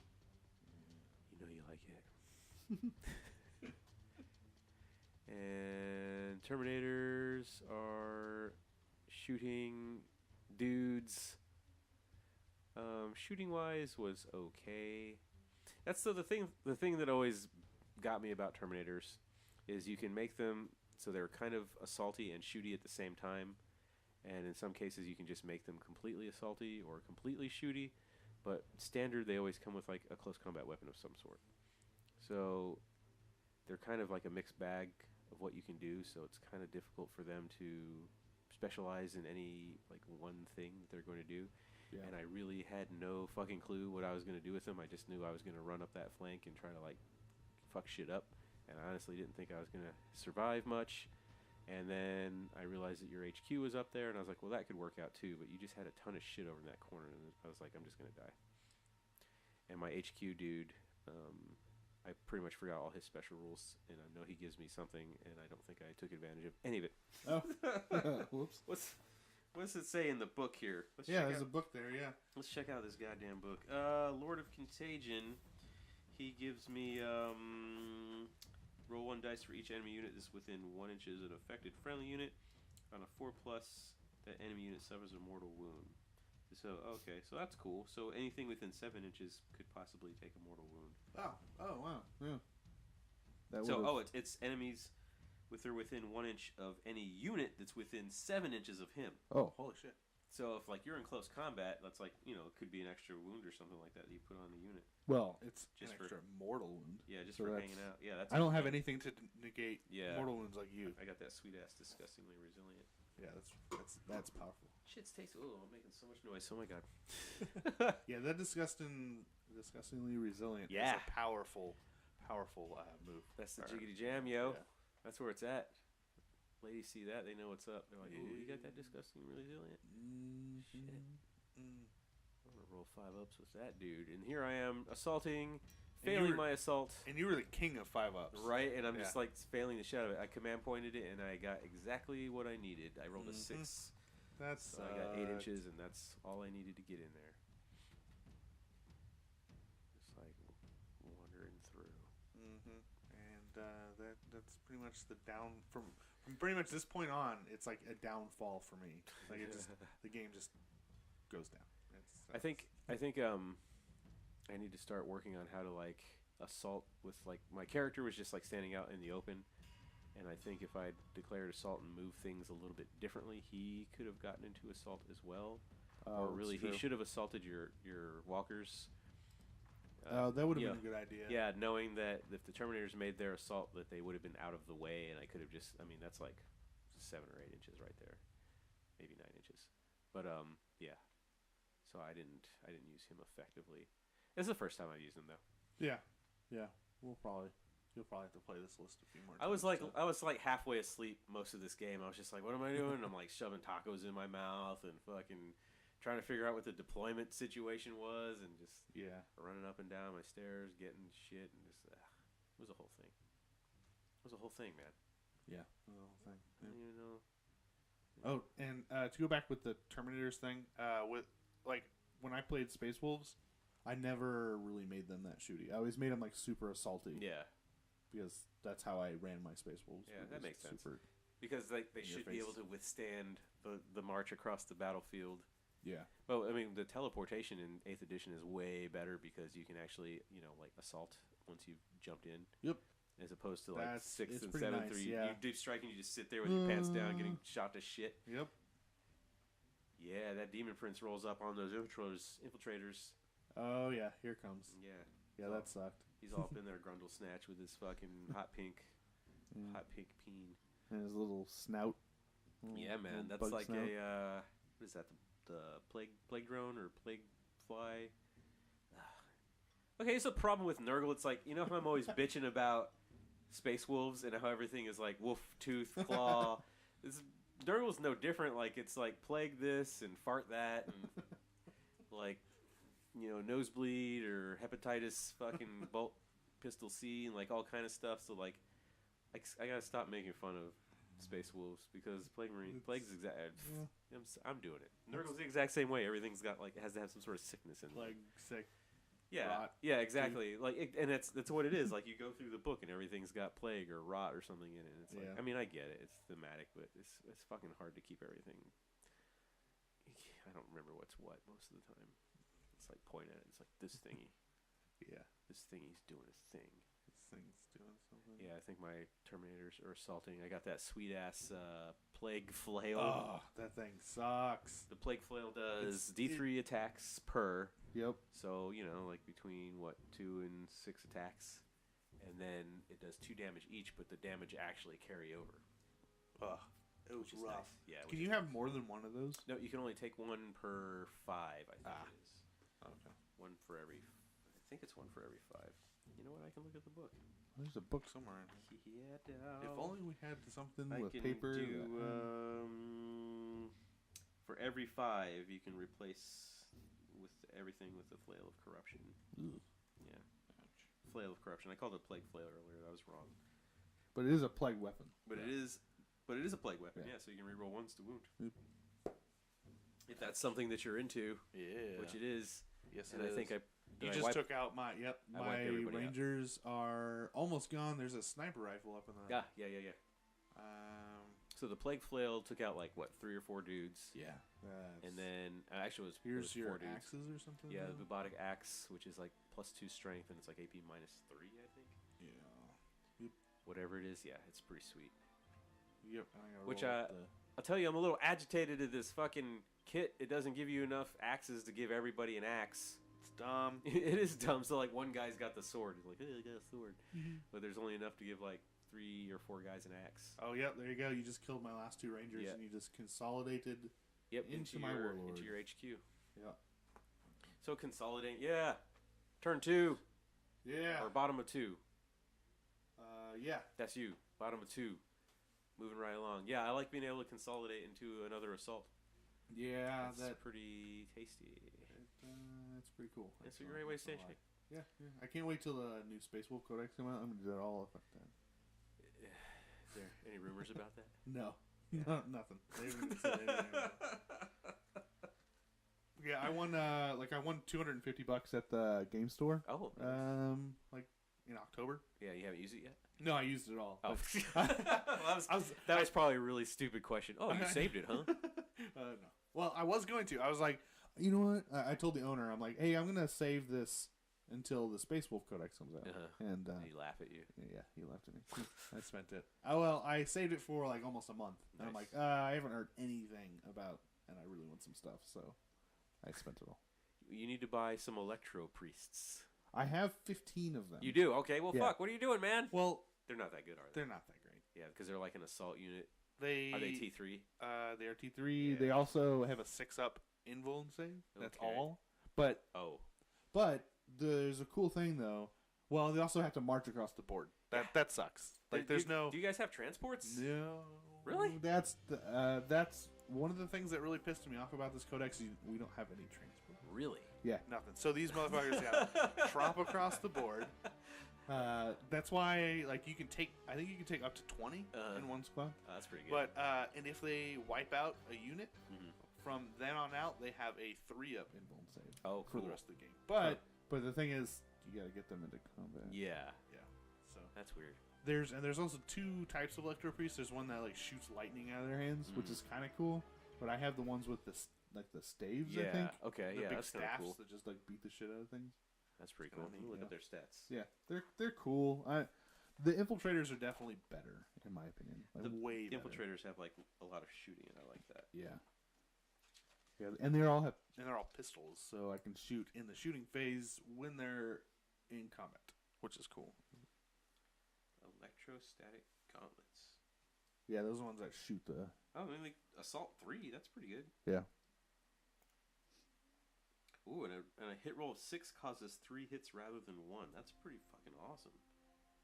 You know you like it. And Terminators are shooting dudes. Shooting wise was okay. That's the thing. The thing that always got me about Terminators is you can make them so they're kind of assaulty and shooty at the same time, and in some cases you can just make them completely assaulty or completely shooty. But standard, they always come with like a close combat weapon of some sort. So they're kind of like a mixed bag of what you can do. So it's kind of difficult for them to specialize in any like one thing that they're going to do. Yeah. And I really had no fucking clue what I was going to do with them. I just knew I was going to run up that flank and try to like fuck shit up. And I honestly didn't think I was going to survive much. And then I realized that your HQ was up there, and I was like, well, that could work out too. But you just had a ton of shit over in that corner, and I was like, I'm just going to die. And my HQ dude, I pretty much forgot all his special rules, and I know he gives me something, and I don't think I took advantage of any of it. Oh, whoops. What does it say in the book here? There's a book there. Yeah. Let's check out this goddamn book. Lord of Contagion. He gives me roll 1 dice for each enemy unit that's within 1 inch of an affected friendly unit. On a 4+, that enemy unit suffers a mortal wound. So okay, so that's cool. So anything within 7 inches could possibly take a mortal wound. Oh wow. Yeah. It's enemies within 1 inch of any unit that's within 7 inches of him. Oh, holy shit. So if like you're in close combat, that's like it could be an extra wound or something like that you put on the unit. Well, it's Just an for- extra mortal wound. Yeah, just So for that's- hanging out. Yeah, that's. I don't have anything to negate Yeah. mortal wounds like you. I got that sweet ass, disgustingly resilient. Yeah, that's powerful. Shit's tasting. Oh, I'm making so much noise. Oh my god. Yeah, that disgustingly resilient. Yeah. It's a powerful move. That's the Or- jiggity jam, yo. Yeah. That's where it's at. Ladies see that, they know what's up. They're like, "Ooh, you got that disgustingly resilient." Shit. I'm gonna roll 5 ups with that dude, and here I am assaulting, failing my assault. And you were the king of 5-ups. Right, and I'm just Yeah. like failing the shit out of it. I command pointed it, and I got exactly what I needed. I rolled a 6, That's so I got 8 inches, and that's all I needed to get in there. Just like wandering through. Mm-hmm. And that's pretty much the down from pretty much this point on. It's like a downfall for me. Like it just the game just goes down. I think I need to start working on how to like assault with like my character was just like standing out in the open, and I think if I declared assault and moved things a little bit differently, he could have gotten into assault as well. Or really, he should have assaulted your walkers. that would have been a good idea. Yeah, knowing that if the Terminators made their assault, that they would have been out of the way, and I could have just. I mean, that's like 7 or 8 inches right there, maybe 9 inches. But yeah. So I didn't use him effectively. It's the first time I've used him though. Yeah. You'll probably have to play this list a few more times. I was like halfway asleep most of this game. I was just like, what am I doing? I'm like shoving tacos in my mouth and fucking trying to figure out what the deployment situation was, and just running up and down my stairs, getting shit, and just it was a whole thing. It was a whole thing, man. Yeah, the whole thing. I don't even know. Oh, and to go back with the Terminators thing, with like when I played Space Wolves, I never really made them that shooty. I always made them like super assaulty. Yeah. Because that's how I ran my Space Wolves. Yeah, that makes sense. Super, Because they should be face. able to withstand the march across the battlefield. yeah. Well, I mean, the teleportation in 8th edition is way better because you can actually, like assault once you've jumped in. Yep. As opposed to like 6th it's and pretty 7th, nice, where you yeah. deep strike and you just sit there with your pants down, getting shot to shit. Yep. Yeah, that Demon Prince rolls up on those infiltrators. Oh yeah, here comes. Yeah. Yeah, that sucked. He's all up in there, Grundle Snatch, with his fucking hot pink peen. And his little snout. Yeah, man, that's bug like snout. what is that? The plague drone or plague fly? Okay, it's a problem with Nurgle. It's like, how I'm always bitching about Space Wolves and how everything is like wolf, tooth, claw. This Nurgle's no different. Like, it's like plague this and fart that and like, nosebleed or hepatitis fucking bolt pistol C and like all kind of stuff. So like, I gotta stop making fun of Space Wolves because plague's exact. Yeah. I'm doing it. Nurgle's the exact same way. Everything's got like, it has to have some sort of sickness in it. Like sick. Yeah, rot, yeah, exactly. And that's what it is. Like, you go through the book and everything's got plague or rot or something in it. And it's like, I mean, I get it. It's thematic, but it's fucking hard to keep everything. I don't remember what's what most of the time. It's like point at it. It's like this thingy. Yeah. This thingy's doing a thing. This thing's doing something. Yeah, I think my Terminators are assaulting. I got that sweet ass plague flail. Oh, that thing sucks. The plague flail does D3 attacks per. Yep. So, like between 2 and 6 attacks. And then it does 2 damage each, but the damage actually carry over. Ugh. It was rough. Nice. Yeah. Can you have more than one of those? No, you can only take 1 per 5, I think it is. Okay. 1 for every... I think it's 1 for every 5. You know what? I can look at the book. There's a book somewhere in here. Yeah, If only we had something I with can paper. do... for every 5, you can replace... with everything with the Flail of Corruption. Ugh. Yeah. Flail of Corruption. I called it Plague Flail earlier. That was wrong. But it is a plague weapon. But it is a plague weapon. Yeah. Yeah, so you can reroll 1s to wound. Yep. If that's something that you're into, Yeah. which it is. Yes, And I think You I just wiped- took out my. Yep. I My wiped everybody out. Rangers are almost gone. There's a sniper rifle up in the. Yeah. So the Plague Flail took out 3 or 4 dudes. Yeah. And then actually it Here's was 4 your dudes. axes or something. Yeah, though? the Bubotic Axe, which is +2 strength, and it's AP -3, I think. Yeah. Whatever it is, yeah, it's pretty sweet. Yep. And I gotta Which roll up I'll tell you, I'm a little agitated at this fucking kit. It doesn't give you enough axes to give everybody an axe. It's dumb. It is dumb. So one guy's got the sword. He's like, hey, I got a sword. But there's only enough to give 3 or 4 guys an axe. Oh, yep. There you go. You just killed my last 2 Rangers, Yeah. and you just consolidated. Yep, into my warlord. into your HQ. Yeah. So consolidate, yeah. Turn 2 Yeah. or bottom of 2. Yeah. That's you. Bottom of 2. Moving right along. Yeah, I like being able to consolidate into another assault. Yeah. That's pretty tasty. That's pretty cool. It's a great way to stay shape. Yeah. I can't wait till the new Space Wolf Codex come out. I'm gonna do that all up then. Is there any rumors about that? No. No, nothing. They haven't even said anything about it. Yeah, I won $250 at the game store. Oh. Nice. In October. Yeah, you haven't used it yet? No, I used it all. Oh. Well, that was probably a really stupid question. Oh, you saved it, huh? No. Well, I was going to. I was like, you know what? I told the owner, I'm like, hey, I'm gonna save this until the Space Wolf Codex comes out. And he laughed at you. yeah, he laughed at me. I spent it. Oh well, I saved it for almost a month. And I'm Nice. like, I haven't heard anything about, and I really want some stuff, so I spent it all. You need to buy some Electro Priests. I have 15 of them. You do? Okay, well, Yeah. fuck. What are you doing, man? Well, They're not that good, are they? they're not that great. Yeah, because they're like an assault unit. Are they They T3? they are T3. Yeah. They also have a 6-up invuln save. That's Okay. all. But Oh. there's a cool thing though. Well, they also have to march across the board. That sucks. There's no. Do you guys have transports? No. Really? That's one of the things that really pissed me off about this codex. We don't have any transport. Really? Yeah, nothing. So these motherfuckers got drop across the board. That's why, you can take. I think you can take up to 20 in one squad. That's pretty good. But and if they wipe out a unit, Mhm. from then on out, they have a 3-up invuln save Oh, for cool. the rest of the game. But the thing is, you got to get them into combat. Yeah, Yeah. So that's weird. there's also 2 types of electro priests. There's one that shoots lightning out of their hands, which is kind of cool. But I have the ones with the staves. I think. Okay. The Yeah, big that's kind of staffs cool. that just beat the shit out of things. That's pretty kinda cool. neat, Look yeah. at their stats. Yeah, they're cool. The infiltrators are definitely better in my opinion. Way The better. infiltrators have a lot of shooting, and I like that. Yeah. Yeah, and they're all pistols, so I can shoot in the shooting phase when they're in combat, which is cool. Electrostatic gauntlets. Yeah, those are the ones that shoot the. Oh, I mean, like Assault 3. That's pretty good. Yeah. Ooh, and a hit roll of 6 causes 3 hits rather than 1. That's pretty fucking awesome.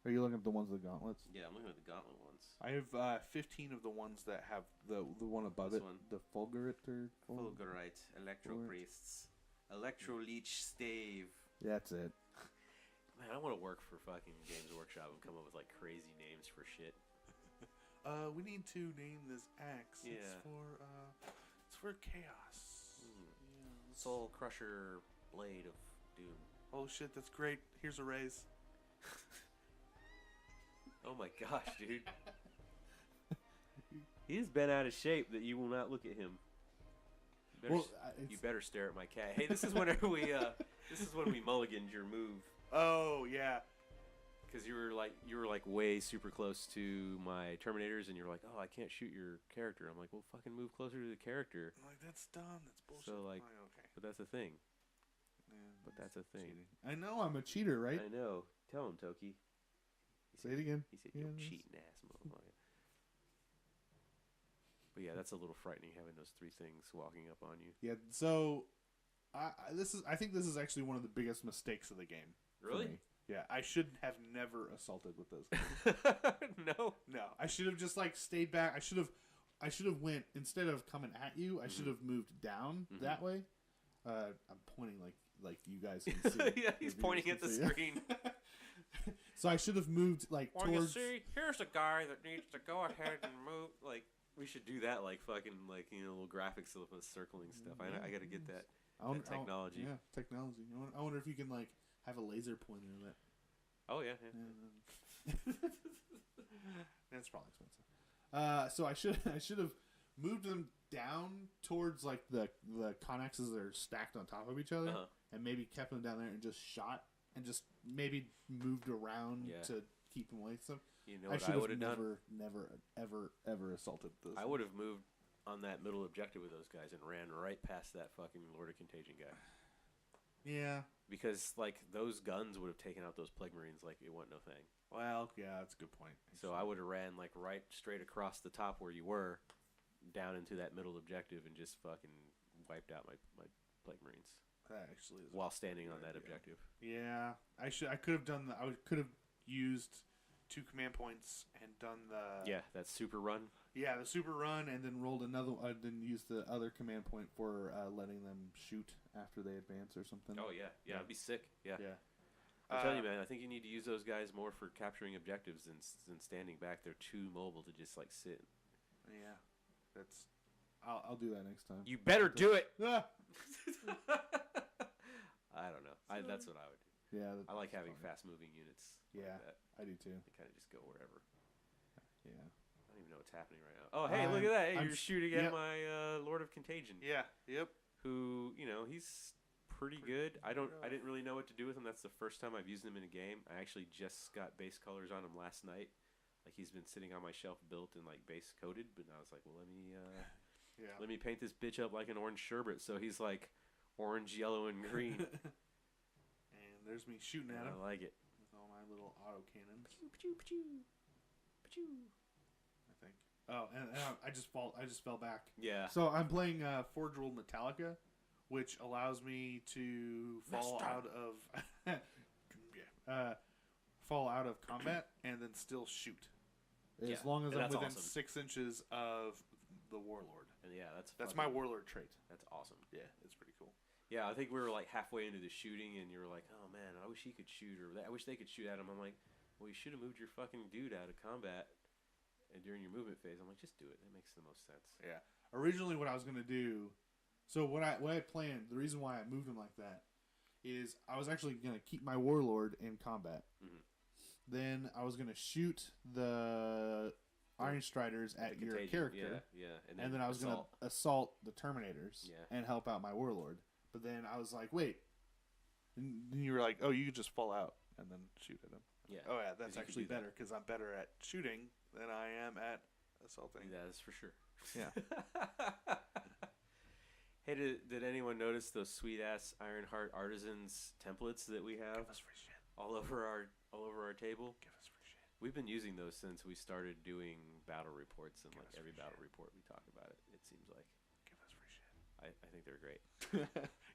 Are you looking at the ones with the gauntlets? Yeah, I'm looking at the gauntlet ones. I have 15 of the ones that have The one above This it, one. the Fulgurite or Fulgurite, Electro Priests, Electro Leech Stave. That's it. Man, I want to work for fucking Games Workshop and come up with like crazy names for shit. we need to name this axe. Yeah. It's for chaos. Yeah. Soul Crusher Blade of Doom. Oh shit, that's great. Here's a raise. Oh my gosh, dude. He's been out of shape that you will not look at him. You better stare at my cat. Hey, this is whenever we this is when we mulliganed your move. Oh yeah. Because you were like way super close to my Terminators, and you're like, oh, I can't shoot your character. I'm like, well, fucking move closer to the character. I'm like, that's dumb. That's bullshit. So like, okay. but that's a thing. Yeah, But that's a thing. Cheating. I know I'm a cheater, right? I know. Tell him, Toki. Say it again. He said, Yeah, "You that's- cheating ass motherfucker." But yeah, that's a little frightening having those 3 things walking up on you. Yeah. So, I think this is actually one of the biggest mistakes of the game. for Really? me. Yeah, I should have never assaulted with those guys. No. No, I should have just like stayed back. I should have went instead of coming at you. I should have moved down that way. I'm pointing like you guys can see. Yeah, he's pointing at the screen. So I should have moved like Well, you towards. see, here's a guy that needs to go ahead and move. Like, we should do that, like fucking, like, you know, little graphics of us circling stuff. I got to get that. Technology. Yeah, technology. I wonder if you can like have a laser pointer that. Oh yeah. That's probably expensive. So I should have moved them down towards like the connexes that are stacked on top of each other, and maybe kept them down there and just shot and just maybe moved around to keep them away. So You know what I would have done? Never, ever assaulted those. I would have moved on that middle objective with those guys and ran right past that fucking Lord of Contagion guy. Yeah. Because, like, those guns would have taken out those Plague Marines like it wasn't no thing. Well, yeah, that's a good point. So I would have ran, like, right straight across the top where you were, down into that middle objective and just fucking wiped out my Plague Marines. That actually is while standing on that objective. Yeah. I could have done I could have used 2 command points and done the... Yeah, that super run. Yeah, the super run, and then rolled another... then used the other command point for letting them shoot after they advance or something. Oh, yeah. Yeah, it'd be sick. Yeah. Yeah. I'm telling you, man, I think you need to use those guys more for capturing objectives than standing back. They're too mobile to just, like, sit. Yeah. That's... I'll do that next time. You better do it! Ah! I don't know. That's what I would do. Yeah. I like having fast-moving units. Yeah, like that. I do too. They kind of just go wherever. Yeah. I don't even know what's happening right now. Oh, hey, look at that. Hey, you're shooting at yep. my Lord of Contagion. Yeah. Yep. Who, you know, he's pretty good. I didn't really know what to do with him. That's the first time I've used him in a game. I actually just got base colors on him last night. Like, he's been sitting on my shelf built and, like, base coated. But I was like, well, let me paint this bitch up like an orange sherbet. So he's, like, orange, yellow, and green. And there's me shooting at him. I like it. With all my little auto cannons. Pachoo, pachoo, pachoo. I think. Oh, and I just fell back. Yeah. So I'm playing Forge World Metallica, which allows me to fall out of combat and then still shoot, as long as I'm within awesome. 6 inches of the Warlord. And yeah, That's my Warlord trait. That's awesome. Yeah, it's pretty cool. Yeah, I think we were like halfway into the shooting, and you were like, "Oh man, I wish he could shoot," or "I wish they could shoot at him." I'm like, "Well, you should have moved your fucking dude out of combat and during your movement phase." I'm like, "Just do it. That makes the most sense." Yeah. Originally, what I was gonna do, so what I planned, the reason why I moved him like that, is I was actually gonna keep my Warlord in combat. Mm-hmm. Then I was gonna shoot the Iron Striders at your character. Yeah. And then I was going to assault the Terminators and help out my Warlord. But then I was like, wait. And then you were like, oh, you could just fall out and then shoot at him. Yeah. Oh, yeah, that's actually better because I'm better at shooting than I am at assaulting. That is for sure. Yeah. Hey, did anyone notice those sweet-ass Ironheart Artisans templates that we have all over our table? Give us free shit. We've been using those since we started doing battle reports, and Give like us every free battle shit. report we talk about it. It seems like Give us free shit. I think they're great.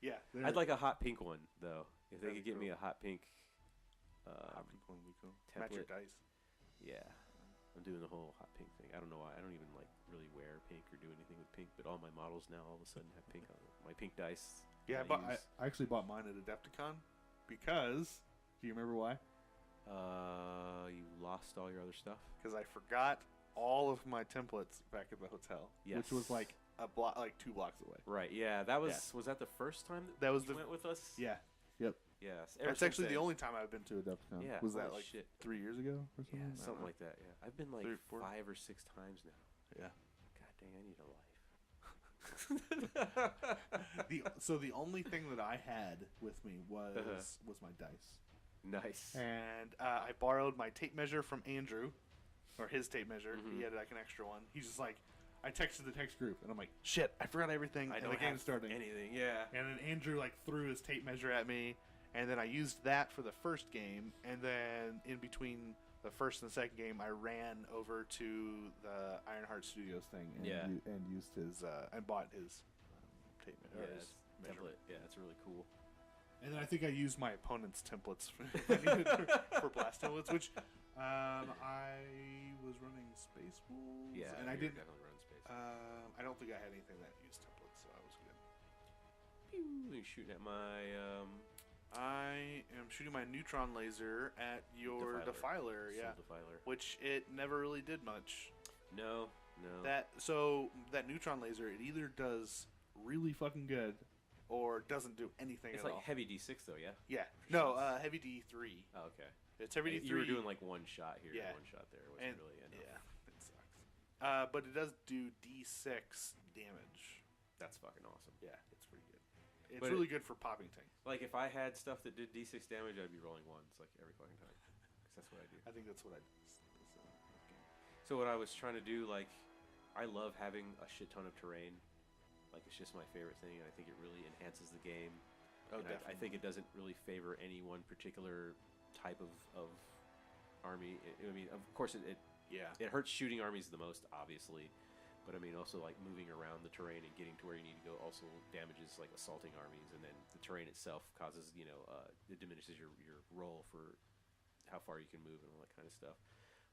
Yeah. I'd like a hot pink one though. If they That'd could be get me cool. a hot pink. Hot pink one would be cool. Match your template. dice. Yeah, I'm doing the whole hot pink thing. I don't know why. I don't even like really wear pink or do anything with pink, but all my models now all of a sudden have pink on them. My pink dice. Yeah, I I actually bought mine at Adepticon because. Do you remember why? You lost all your other stuff. Because I forgot all of my templates back at the hotel, Yes. which was like a block, like 2 blocks away. Right. Yeah. That was. Yeah. Was that the first time That was you the went with us? yeah. Yep. Yes. Ever That's since actually the then. only time I've been to Adepticon. Yeah. Was that holy like shit? 3 years ago or something? Yeah, I don't something know. like that. Yeah. I've been like 3 or 4? 5 or 6 times now. Yeah. God dang, I need a life. So the only thing that I had with me was my dice, Nice. and I borrowed my tape measure from Andrew, or his tape measure. Mhm. He had like an extra one. He's just like, I texted the text group, and I'm like, shit, I forgot everything. I and don't the game's have starting. anything. Yeah. And then Andrew like threw his tape measure at me, and then I used that for the first game, and then in between the first and the second game, I ran over to the Ironheart Studios thing and, Yeah. and used his and bought his tape Yeah. measure. It's template. Yeah, it's really cool. And then I think I used my opponent's templates for blast templates, which I was running Space Wolves. Yeah. and I you're didn't. definitely run space. I don't think I had anything that used templates, so I was good. Pew, you're shooting at my I am shooting my neutron laser at your defiler, yeah, Soul Defiler. which it never really did much. No. That neutron laser, it either does really fucking good or doesn't do anything It's at like all. heavy D6 though, yeah. Yeah, for no, shots. heavy D3. Oh, okay. It's heavy D3. You were doing like one shot here, Yeah. and one shot there. It wasn't And- really enough. Yeah, it sucks. But it does do D6 damage. That's fucking awesome. Yeah, it's pretty good. It's But really good for popping things. Like if I had stuff that did D6 damage, I'd be rolling ones like every fucking time. 'Cause that's what I do. I think that's what I did. This game. So what I was trying to do, like, I love having a shit ton of terrain. Like it's just my favorite thing, and I think it really enhances the game. Oh, And definitely. I think it doesn't really favor any one particular type of army. I mean, of course, it Yeah. hurts shooting armies the most, obviously. But I mean, also like moving around the terrain and getting to where you need to go also damages like assaulting armies, and then the terrain itself causes it diminishes your roll for how far you can move and all that kind of stuff.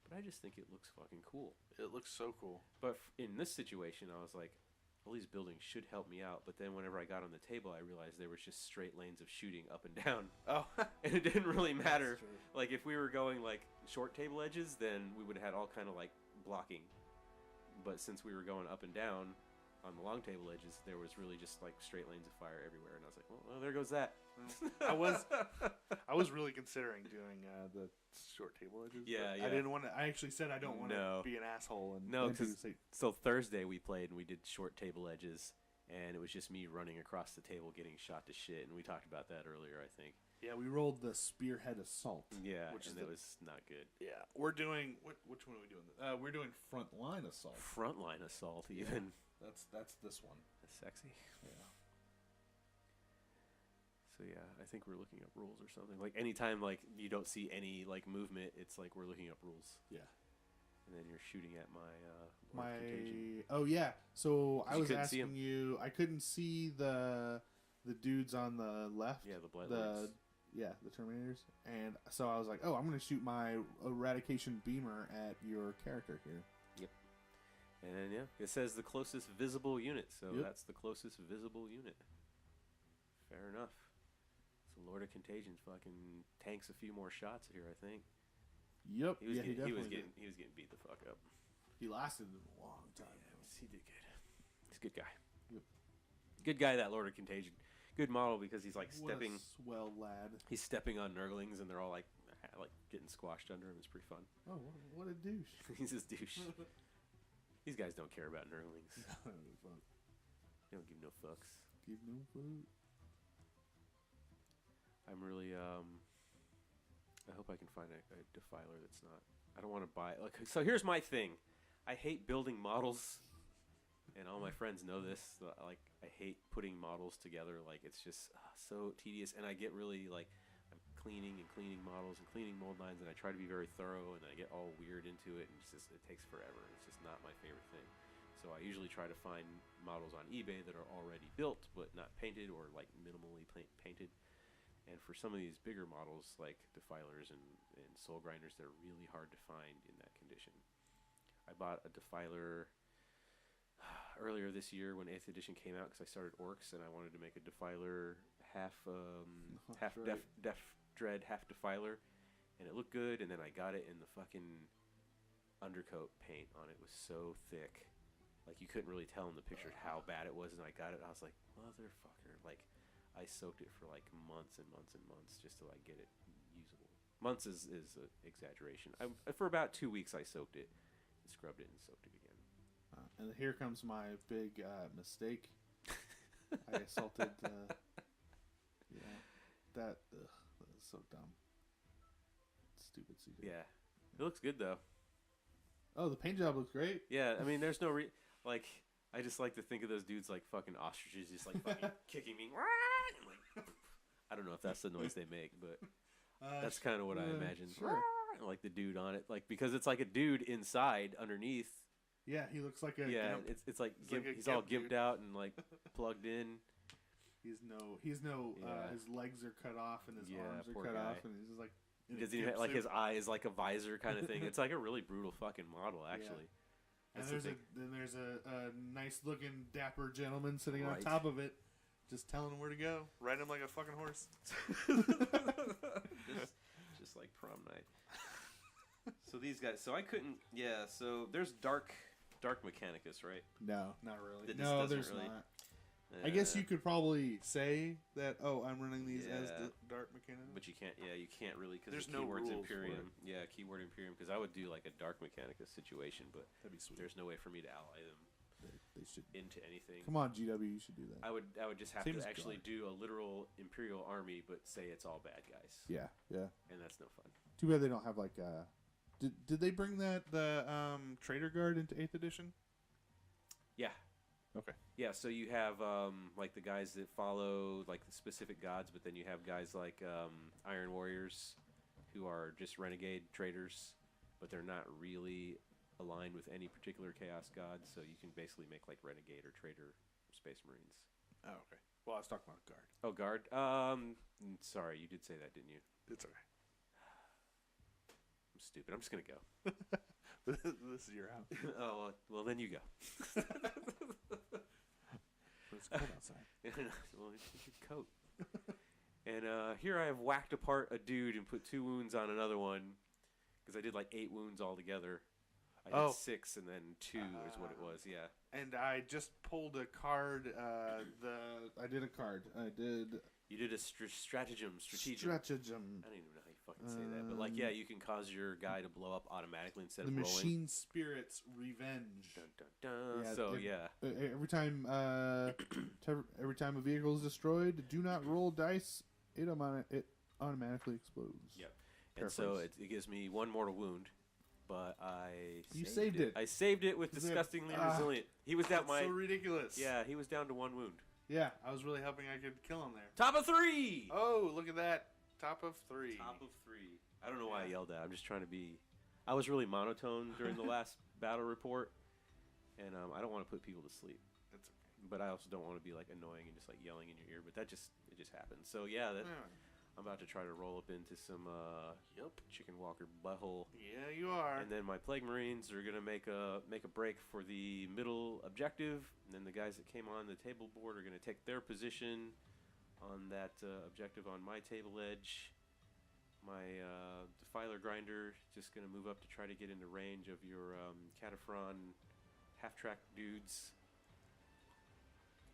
But I just think it looks fucking cool. It looks so cool. But in this situation, I was like, all these buildings should help me out. But then whenever I got on the table, I realized there was just straight lanes of shooting up and down, Oh. and it didn't really matter. That's true. Like if we were going like short table edges, then we would have had all kind of like blocking. But since we were going up and down on the long table edges, there was really just like straight lanes of fire everywhere, and I was like, well there goes that. I was really considering doing the short table edges. Yeah, but yeah. I didn't want to. I actually said I don't want to No. be an asshole and No, and 'cause- say, So Thursday we played and we did short table edges, and it was just me running across the table getting shot to shit, and we talked about that earlier, I think. Yeah, we rolled the Spearhead Assault. Yeah, Which is and the- it was not good. yeah, we're doing which one are we doing? We're doing Frontline Assault. Frontline assault, even. That's this one. That's sexy. Yeah. So yeah, I think we're looking up rules or something. Like anytime like you don't see any like movement, it's like we're looking up rules. Yeah. And then you're shooting at my Lord of Contagion. Oh yeah. So I You was couldn't see 'em. asking you. I couldn't see the dudes on the left. Yeah, the Blight the Lords. the Terminators, and so I was like, oh, I'm gonna shoot my Eradication Beamer at your character here. And yeah, it says the closest visible unit, so Yep. that's the closest visible unit. Fair enough. So Lord of Contagion fucking tanks a few more shots here, I think. Yep. He was yeah, getting, he he was definitely getting he was getting beat the fuck up. He lasted a long time. He did good. He's a good guy. Yep. Good guy, that Lord of Contagion. Good model because he's like What a stepping. swell lad. He's stepping on Nurglings and they're all like getting squashed under him. It's pretty fun. Oh, what a douche. He's this douche. These guys don't care about Nurglings. Fuck. They don't give no fucks. Give no food. I'm really I hope I can find a defiler that's not. I don't want to buy. Like, so here's my thing. I hate building models, and all my friends know this. Like, I hate putting models together. Like, it's just so tedious, and I get really like I'm cleaning models and cleaning mold lines, and I try to be very thorough, and I get all weird into it, and it takes forever. It's just not my favorite thing. So I usually try to find models on eBay that are already built but not painted or like minimally painted. And for some of these bigger models like Defilers and Soul Grinders, they're really hard to find in that condition. I bought a Defiler earlier this year when 8th edition came out because I started Orcs and I wanted to make a Defiler half right. Def Dread, half Defiler, and it looked good, and then I got it and the fucking undercoat paint on it was so thick. Like, you couldn't really tell in the picture how bad it was, and I got it, and I was like, motherfucker. Like, I soaked it for, like, months and months and months just to, like, get it usable. Months is an exaggeration. For about 2 weeks, I soaked it and scrubbed it and soaked it again. And here comes my big mistake. I assaulted... that is so dumb. Stupid CJ. Yeah. It looks good, though. Oh, the paint job looks great. Yeah, I mean, there's no like, I just like to think of those dudes like fucking ostriches, just like fucking kicking me. And like, I don't know if that's the noise they make, but that's kind of what I imagine. Sure. Like the dude on it, like, because it's like a dude inside underneath. Yeah, he looks like a Yeah, gimp. it's like, like a he's all gimp gimped dude. out and like plugged in. He's no Yeah. his legs are cut off and his Yeah, arms are poor cut guy. off and he's just like in a Doesn't even gimp like suit. his eye is like a visor kind of thing. It's like a really brutal fucking model, actually. And That's the there's a nice looking dapper gentleman sitting on Right. top of it, just telling him where to go. Ride him like a fucking horse. just like prom night. So these guys. So I couldn't. Yeah. So there's Dark Mechanicus, right? No, not really. That just No, doesn't there's really- not. I guess Uh, you could probably say that. Oh, I'm running these as Yeah. the Dark Mechanic. But you can't. Yeah, you can't really because There's the no keyword's rules for Imperium. Yeah, keyword Imperium. Because I would do like a Dark Mechanicus situation, but That'd be sweet. there's no way for me to ally them They should. into anything. Come on, GW, you should do that. I would just have Same to as actually Guard. do a literal Imperial army, but say it's all bad guys. Yeah, yeah. And that's no fun. Too bad they don't have like Did they bring the Trader Guard into 8th edition? Yeah. Okay. Yeah, so you have like the guys that follow like the specific gods, but then you have guys like Iron Warriors, who are just renegade traders, but they're not really aligned with any particular chaos god. So you can basically make like renegade or trader Space Marines. Oh, okay. Well, I was talking about Guard. Oh, guard. Sorry, you did say that, didn't you? It's okay. I'm stupid. I'm just gonna go. This is your house. Oh well, then you go. But it's cold outside. Well, it's your coat. And here I have whacked apart a dude and put 2 wounds on another one because I did like 8 wounds altogether. I did Oh. 6 and then 2 is what it was. Yeah. And I just pulled a card. I did a card. I did You did a stratagem. stratagem. I don't even know how you fucking say that, but like, yeah, you can cause your guy to blow up automatically instead The of rolling. Machine Spirit's Revenge. Dun, dun, dun. Yeah, So it- yeah. Every time a vehicle is destroyed, do not roll dice. It automatically explodes. Yep. And so Paraphrase. it gives me 1 mortal wound, but You saved it. I saved it with Is it- disgustingly ah, resilient. He was down That's so my ridiculous. he was down to 1 wound. Yeah, I was really hoping I could kill him there. Top of 3. Oh, look at that. Top of 3. Top of 3. I don't know why I Yeah. yelled that. I'm just trying to be. I was really monotone during the last battle report, and I don't want to put people to sleep. That's okay. But I also don't want to be like annoying and just like yelling in your ear. But it just happens. So yeah, I'm about to try to roll up into some chicken walker butthole. Yeah, you are. And then my Plague Marines are gonna make a break for the middle objective, and then the guys that came on the table board are gonna take their position on that objective on my table edge. My Defiler Grinder just gonna move up to try to get into range of your Cataphren half-track dudes.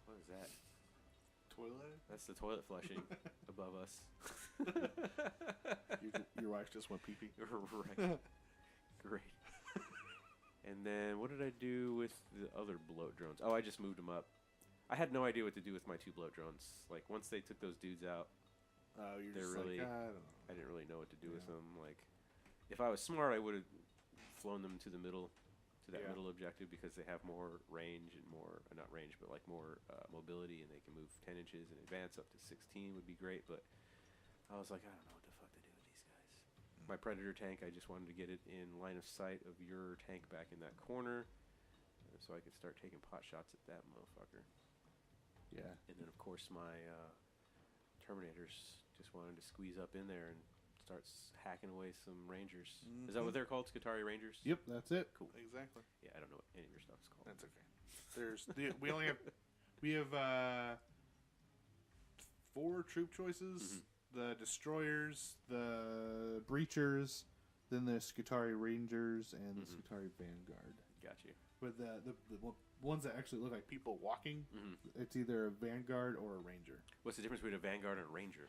What is that? Toilet? That's the toilet flushing above us. Your wife just went pee-pee. Right. Great. And then what did I do with the other bloat drones? Oh, I just moved them up. I had no idea what to do with my 2 bloat drones. Like, once they took those dudes out, You're They're just really- like, I don't know. I didn't really know what to do with Yeah. them. Like, if I was smart, I would have flown them to the middle, to that Yeah. middle objective, because they have more range and more, not range, but like more mobility, and they can move 10 inches and advance up to 16 would be great. But I was like, I don't know what the fuck my Predator tank, I just wanted to get it in line of sight of your tank back in that corner, so I could start taking pot shots at that motherfucker. Yeah. And then, of course, my Terminators just wanted to squeeze up in there and start hacking away some Rangers. Is that what they're called? Skitari Rangers? Yep, that's it. Cool. Exactly. Yeah, I don't know what any of your stuff is called. That's okay. We have 4 troop choices: the Destroyers, the Breachers, then the Skitari Rangers, and the Skitari Vanguard. Got you. With the ones that actually look like people walking, it's either a Vanguard or a Ranger. What's the difference between a Vanguard and a Ranger?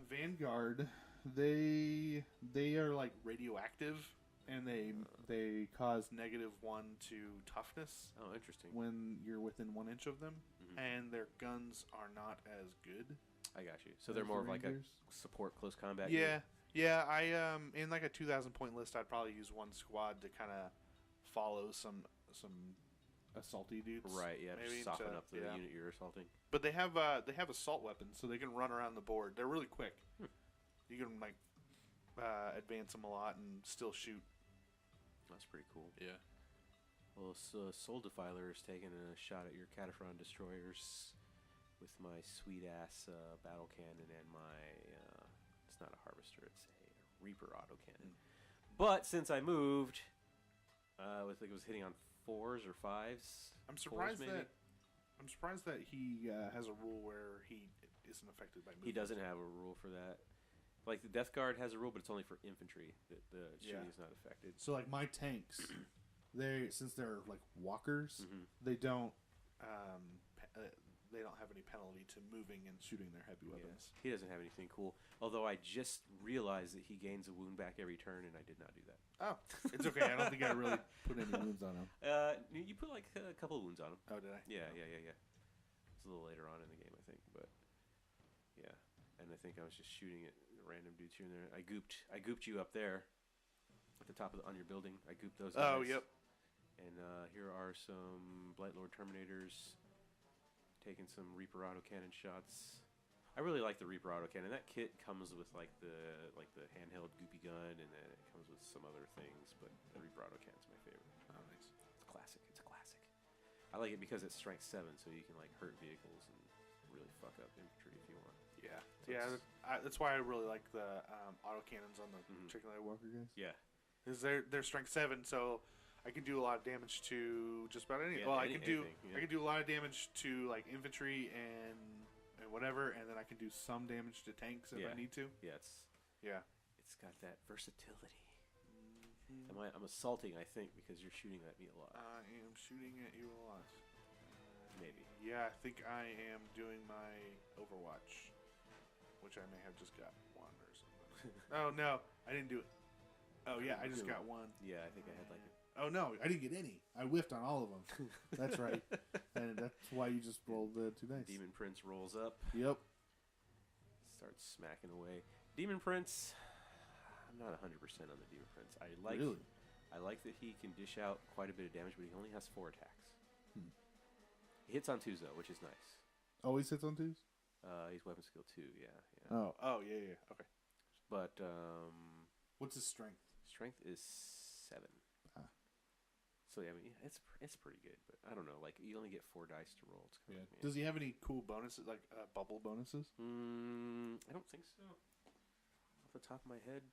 Vanguard, they are like radioactive, and they cause -1 to toughness. Oh, interesting. When you're within 1 inch of them, and their guns are not as good. I got you. So they're more of like a support close combat. Yeah, yeah. I in like a 2,000 point list, I'd probably use 1 squad to kind of follow some assaulty dudes. Right. Yeah. maybe Just soften to- up the yeah. unit you're assaulting. But they have assault weapons, so they can run around the board. They're really quick. You can like advance them a lot and still shoot. That's pretty cool. Yeah. Well, Soul Defiler is taking a shot at your Cataphren Destroyers with my sweet-ass battle cannon and my... it's not a Harvester, it's a Reaper autocannon. But since I moved, I think it was hitting on 4s or 5s. I'm surprised 4s maybe? that he has a rule where he isn't affected by movement. He doesn't have a rule for that. Like, the Death Guard has a rule, but it's only for infantry. The shooting is not affected. So like my tanks, since they're like walkers, they don't have any penalty to moving and shooting their heavy weapons. He doesn't have anything cool. Although I just realized that he gains a wound back every turn, and I did not do that. Oh, it's okay. I don't think I really Put any wounds on them. You put like a couple of wounds on him. Oh, did I? Yeah. It's a little later on in the game, I think, but yeah. And I think I was just shooting at random dudes here and there. I gooped you up there at the top on your building. I gooped those guys. Oh, yep. And here are some Blightlord Terminators taking some Reaper autocannon shots. I really like the Reaper autocannon. That kit comes with like the handheld goopy gun, and then it comes with some other things. But the Reaper autocannon's my favorite. Oh, nice. It's classic. It's a classic. I like it because it's strength 7, so you can like hurt vehicles and really fuck up infantry if you want. Yeah, So yeah. it's- That's why I really like the autocannons on the Chicken Light Walker guys. Yeah. Because they're strength 7, so I can do a lot of damage to just about anything. Yeah, Well, I can do anything, yeah. I can do a lot of damage to like infantry and whatever, and then I can do some damage to tanks if Yeah. I need to. Yeah, Yeah. it's got that versatility. I'm assaulting, I think, because you're shooting at me a lot. I am shooting at you a lot. Maybe. Yeah, I think I am doing my Overwatch, which I may have just got 1 or something. Oh no, I didn't do it. Oh yeah, I just got 1. Yeah, I think I had like. Oh no, I didn't get any. I whiffed on all of them. That's right. And that's why you just rolled the 2 dice. Demon Prince rolls up, Yep. starts smacking away. Demon Prince, I'm not 100% on the Demon Prince. I like that he can dish out quite a bit of damage, but he only has 4 attacks. He hits on 2s though, which is nice. Always hits on 2s? He's weapon skill 2, yeah. Oh. Yeah. Okay. But What's his strength? strength is 7. Ah. So yeah, I mean, it's pretty good, but I don't know. Like, you only get 4 dice to roll. It's kind Yeah. of, Does he have any cool bonuses, like bubble bonuses? I don't think so. Off the top of my head,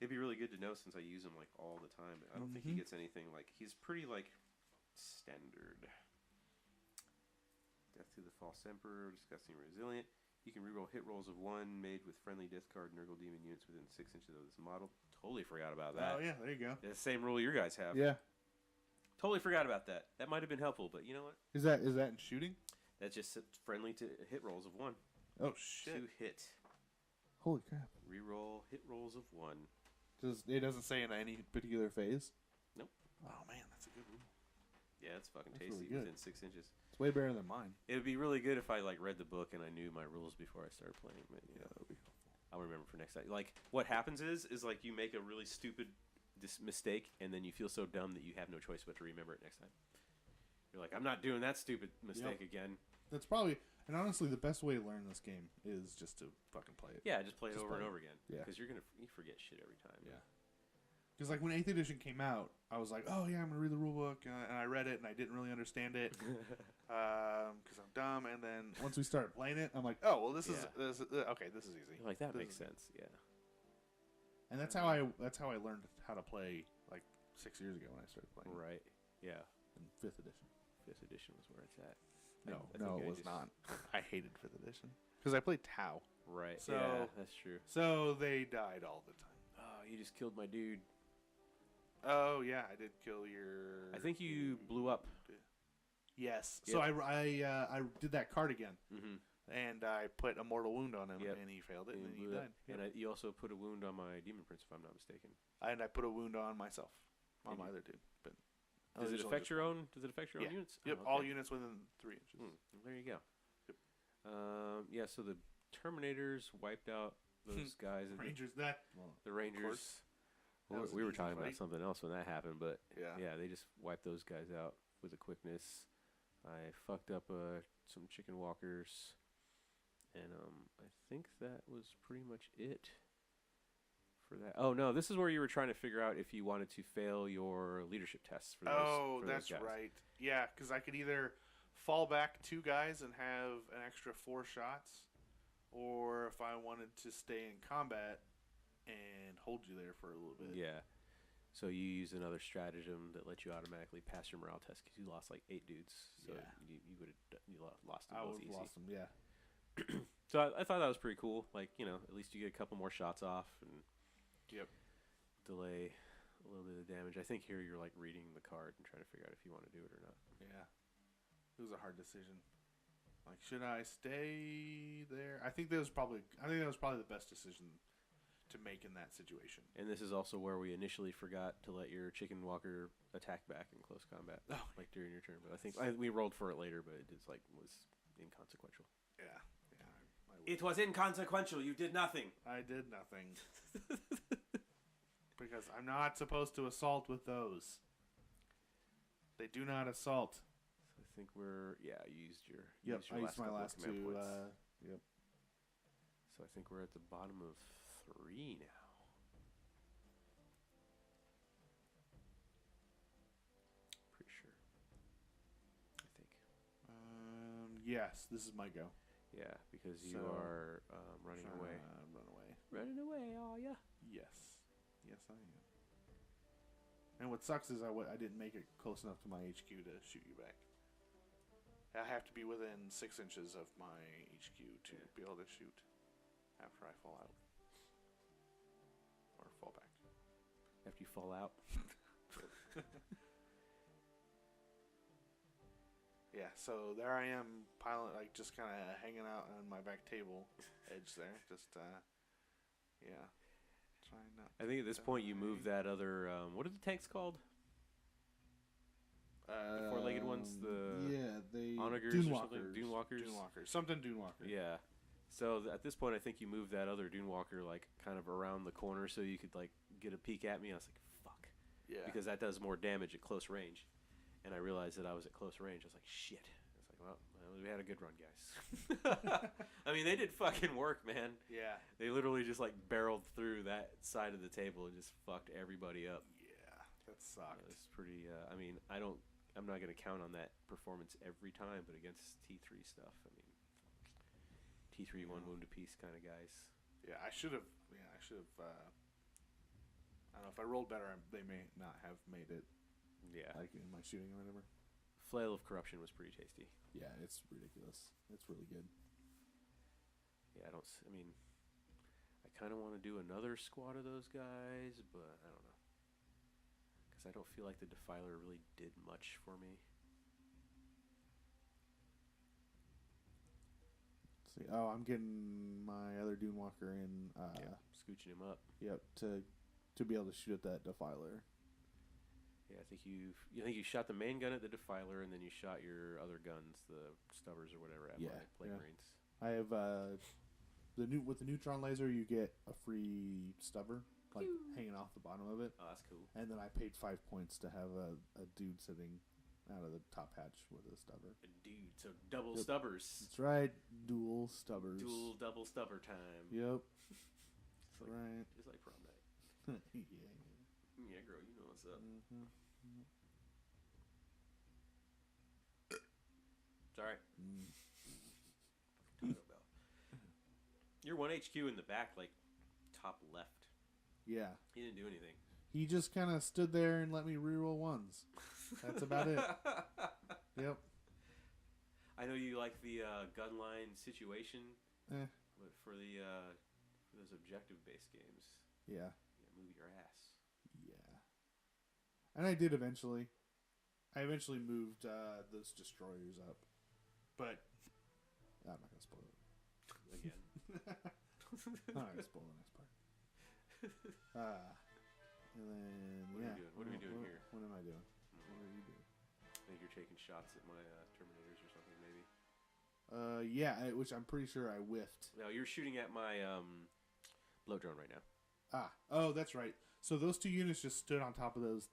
it'd be really good to know since I use him like all the time. But I don't think he gets anything like he's pretty like standard. Death to the False Emperor, Disgusting Resilient. You can reroll hit rolls of 1 made with friendly Death Guard Nurgle Demon units within 6 inches of this model. Totally forgot about that. Oh yeah, there you go. The same rule your guys have. Yeah. Totally forgot about that. That might have been helpful, but you know what? Is that in shooting? That's just friendly to hit rolls of 1. Oh shit. 2 hit. Holy crap. Reroll hit rolls of 1. It doesn't say in any particular phase? Nope. Oh man, that's a good rule. Yeah, it's fucking That's tasty really good. within 6 inches. It's way better than mine. It would be really good if I like read the book and I knew my rules before I started playing. But you know, that would be helpful. I'll remember for next time. Like what happens is like you make a really stupid mistake and then you feel so dumb that you have no choice but to remember it next time. You're like, I'm not doing that stupid mistake again. That's probably And honestly, the best way to learn this game is just to fucking play it. Yeah, just play it Just over play and it. over again. Yeah. Because you forget shit every time. Yeah. Because like when 8th edition came out, I was like, oh yeah, I'm gonna read the rule book, and I read it, and I didn't really understand it because I'm dumb. And then once we started playing it, I'm like, oh well, this is okay. This is easy. Like that This makes is- sense. Yeah. And that's how I learned how to play like 6 years ago when I started playing. Right. Yeah. In 5th edition. 5th edition was where it's at. No, I no, think it I was just- not. I hated 5th edition because I played Tau. Right. So- yeah, that's true. So they died all the time. Oh, you just killed my dude. Oh yeah, I did kill your. I think you blew up. Yes. Yep. So I did that card again, Mm-hmm. and I put a mortal wound on him, Yep. and he failed it, And and you he blew died. up. And you also put a wound on my demon prince, if I'm not mistaken. And I put a wound on myself, on Did my you? other dude. But Does it originally affect just your one. own? Does it affect your own Yeah. units? Yep, Oh, all okay. units within 3 inches. There you go. Yep. Yeah. So the Terminators wiped out those guys. And Rangers, that. Well, the Rangers. course. That was We an were easy talking about fight. something else when that happened, but yeah. they just wiped those guys out with a quickness. I fucked up some chicken walkers, and I think that was pretty much it for that. Oh no, this is where you were trying to figure out if you wanted to fail your leadership tests for those. Oh, for those that's guys. right. Yeah, because I could either fall back 2 guys and have an extra 4 shots, or if I wanted to stay in combat and hold you there for a little bit. Yeah. So you use another stratagem that lets you automatically pass your morale test because you lost like 8 dudes. So Yeah. you would have lost them I both would have easy. lost them, yeah. So I thought that was pretty cool. Like, at least you get a couple more shots off and Yep. delay a little bit of damage. I think here you're like reading the card and trying to figure out if you want to do it or not. Yeah. It was a hard decision. Like, should I stay there? I think that was probably the best decision to make in that situation. And this is also where we initially forgot to let your chicken walker attack back in close combat, Oh. like during your turn. But I think we rolled for it later, but it just was inconsequential. Yeah. It was inconsequential. You did nothing. I did nothing. Because I'm not supposed to assault with those. They do not assault. So I think you used your Yep, used your I used my couple of last command 2. points. Yep. So I think we're at the bottom of 3 now. Pretty sure. I think. Yes, this is my go. Yeah, because you So, are running away. Run away. Running away, oh yeah. Yes. Yes, I am. And what sucks is I didn't make it close enough to my HQ to shoot you back. I have to be within 6 inches of my HQ to be able to shoot after I fall out. Or fall back. After you fall out. Yeah, so there I am, just kind of hanging out on my back table edge there. Just, yeah. Trying not I think at this point you move that other. What are the tanks called? The 4-legged ones, the Onagers Dune or something? Walkers. Dune Walkers? Dune Walkers. Something Dune Walker. Yeah. So at this point, I think you moved that other Dune Walker like kind of around the corner so you could like get a peek at me. I was like, fuck, Yeah. because that does more damage at close range. And I realized that I was at close range. I was like, shit. I was like, well, we had a good run, guys. I mean, they did fucking work, man. Yeah. They literally just like barreled through that side of the table and just fucked everybody up. Yeah. That sucked. It was pretty. I mean, I'm not going to count on that performance every time, but against T3 stuff, I mean, T3 one wound apiece kind of guys. Yeah, I should have. I don't know if I rolled better. They may not have made it. Yeah. Like in my shooting or whatever. Flail of Corruption was pretty tasty. Yeah, it's ridiculous. It's really good. Yeah, I mean, I kind of want to do another squad of those guys, but I don't know. Because I don't feel like the Defiler really did much for me. See, I'm getting my other Dune Walker in. Scooching him up. Yep, to be able to shoot at that Defiler. Yeah, I think you shot the main gun at the Defiler, and then you shot your other guns, the Stubbers or whatever, at my Plague Marines. I have with the neutron laser, you get a free stubber hanging off the bottom of it, Oh, that's cool. and then I paid 5 points to have a dude sitting out of the top hatch with a stubber. Dude, so double Yep. stubbers. That's right. Dual stubbers. Dual double stubber time. Yep. It's like, Right. Just like prom night. Yeah. Yeah, girl, you know what's up. Mm-hmm. It's alright. Mm. Taco Bell. You're 1 HQ in the back, like top left. Yeah. He didn't do anything. He just kind of stood there and let me reroll ones. That's about it. Yep. I know you like the gun line situation, Eh. but for those objective-based games, Yeah. move your ass. Yeah. And I did eventually. I eventually moved those destroyers up. But I'm not going to spoil it. Again. I'm not going to spoil the next part. And then, What are we doing here? What am I doing? What are you doing? I think you're taking shots at my Terminators or something, maybe. Yeah, which I'm pretty sure I whiffed. No, you're shooting at my blow drone right now. Oh, that's right. So those two units just stood on top of those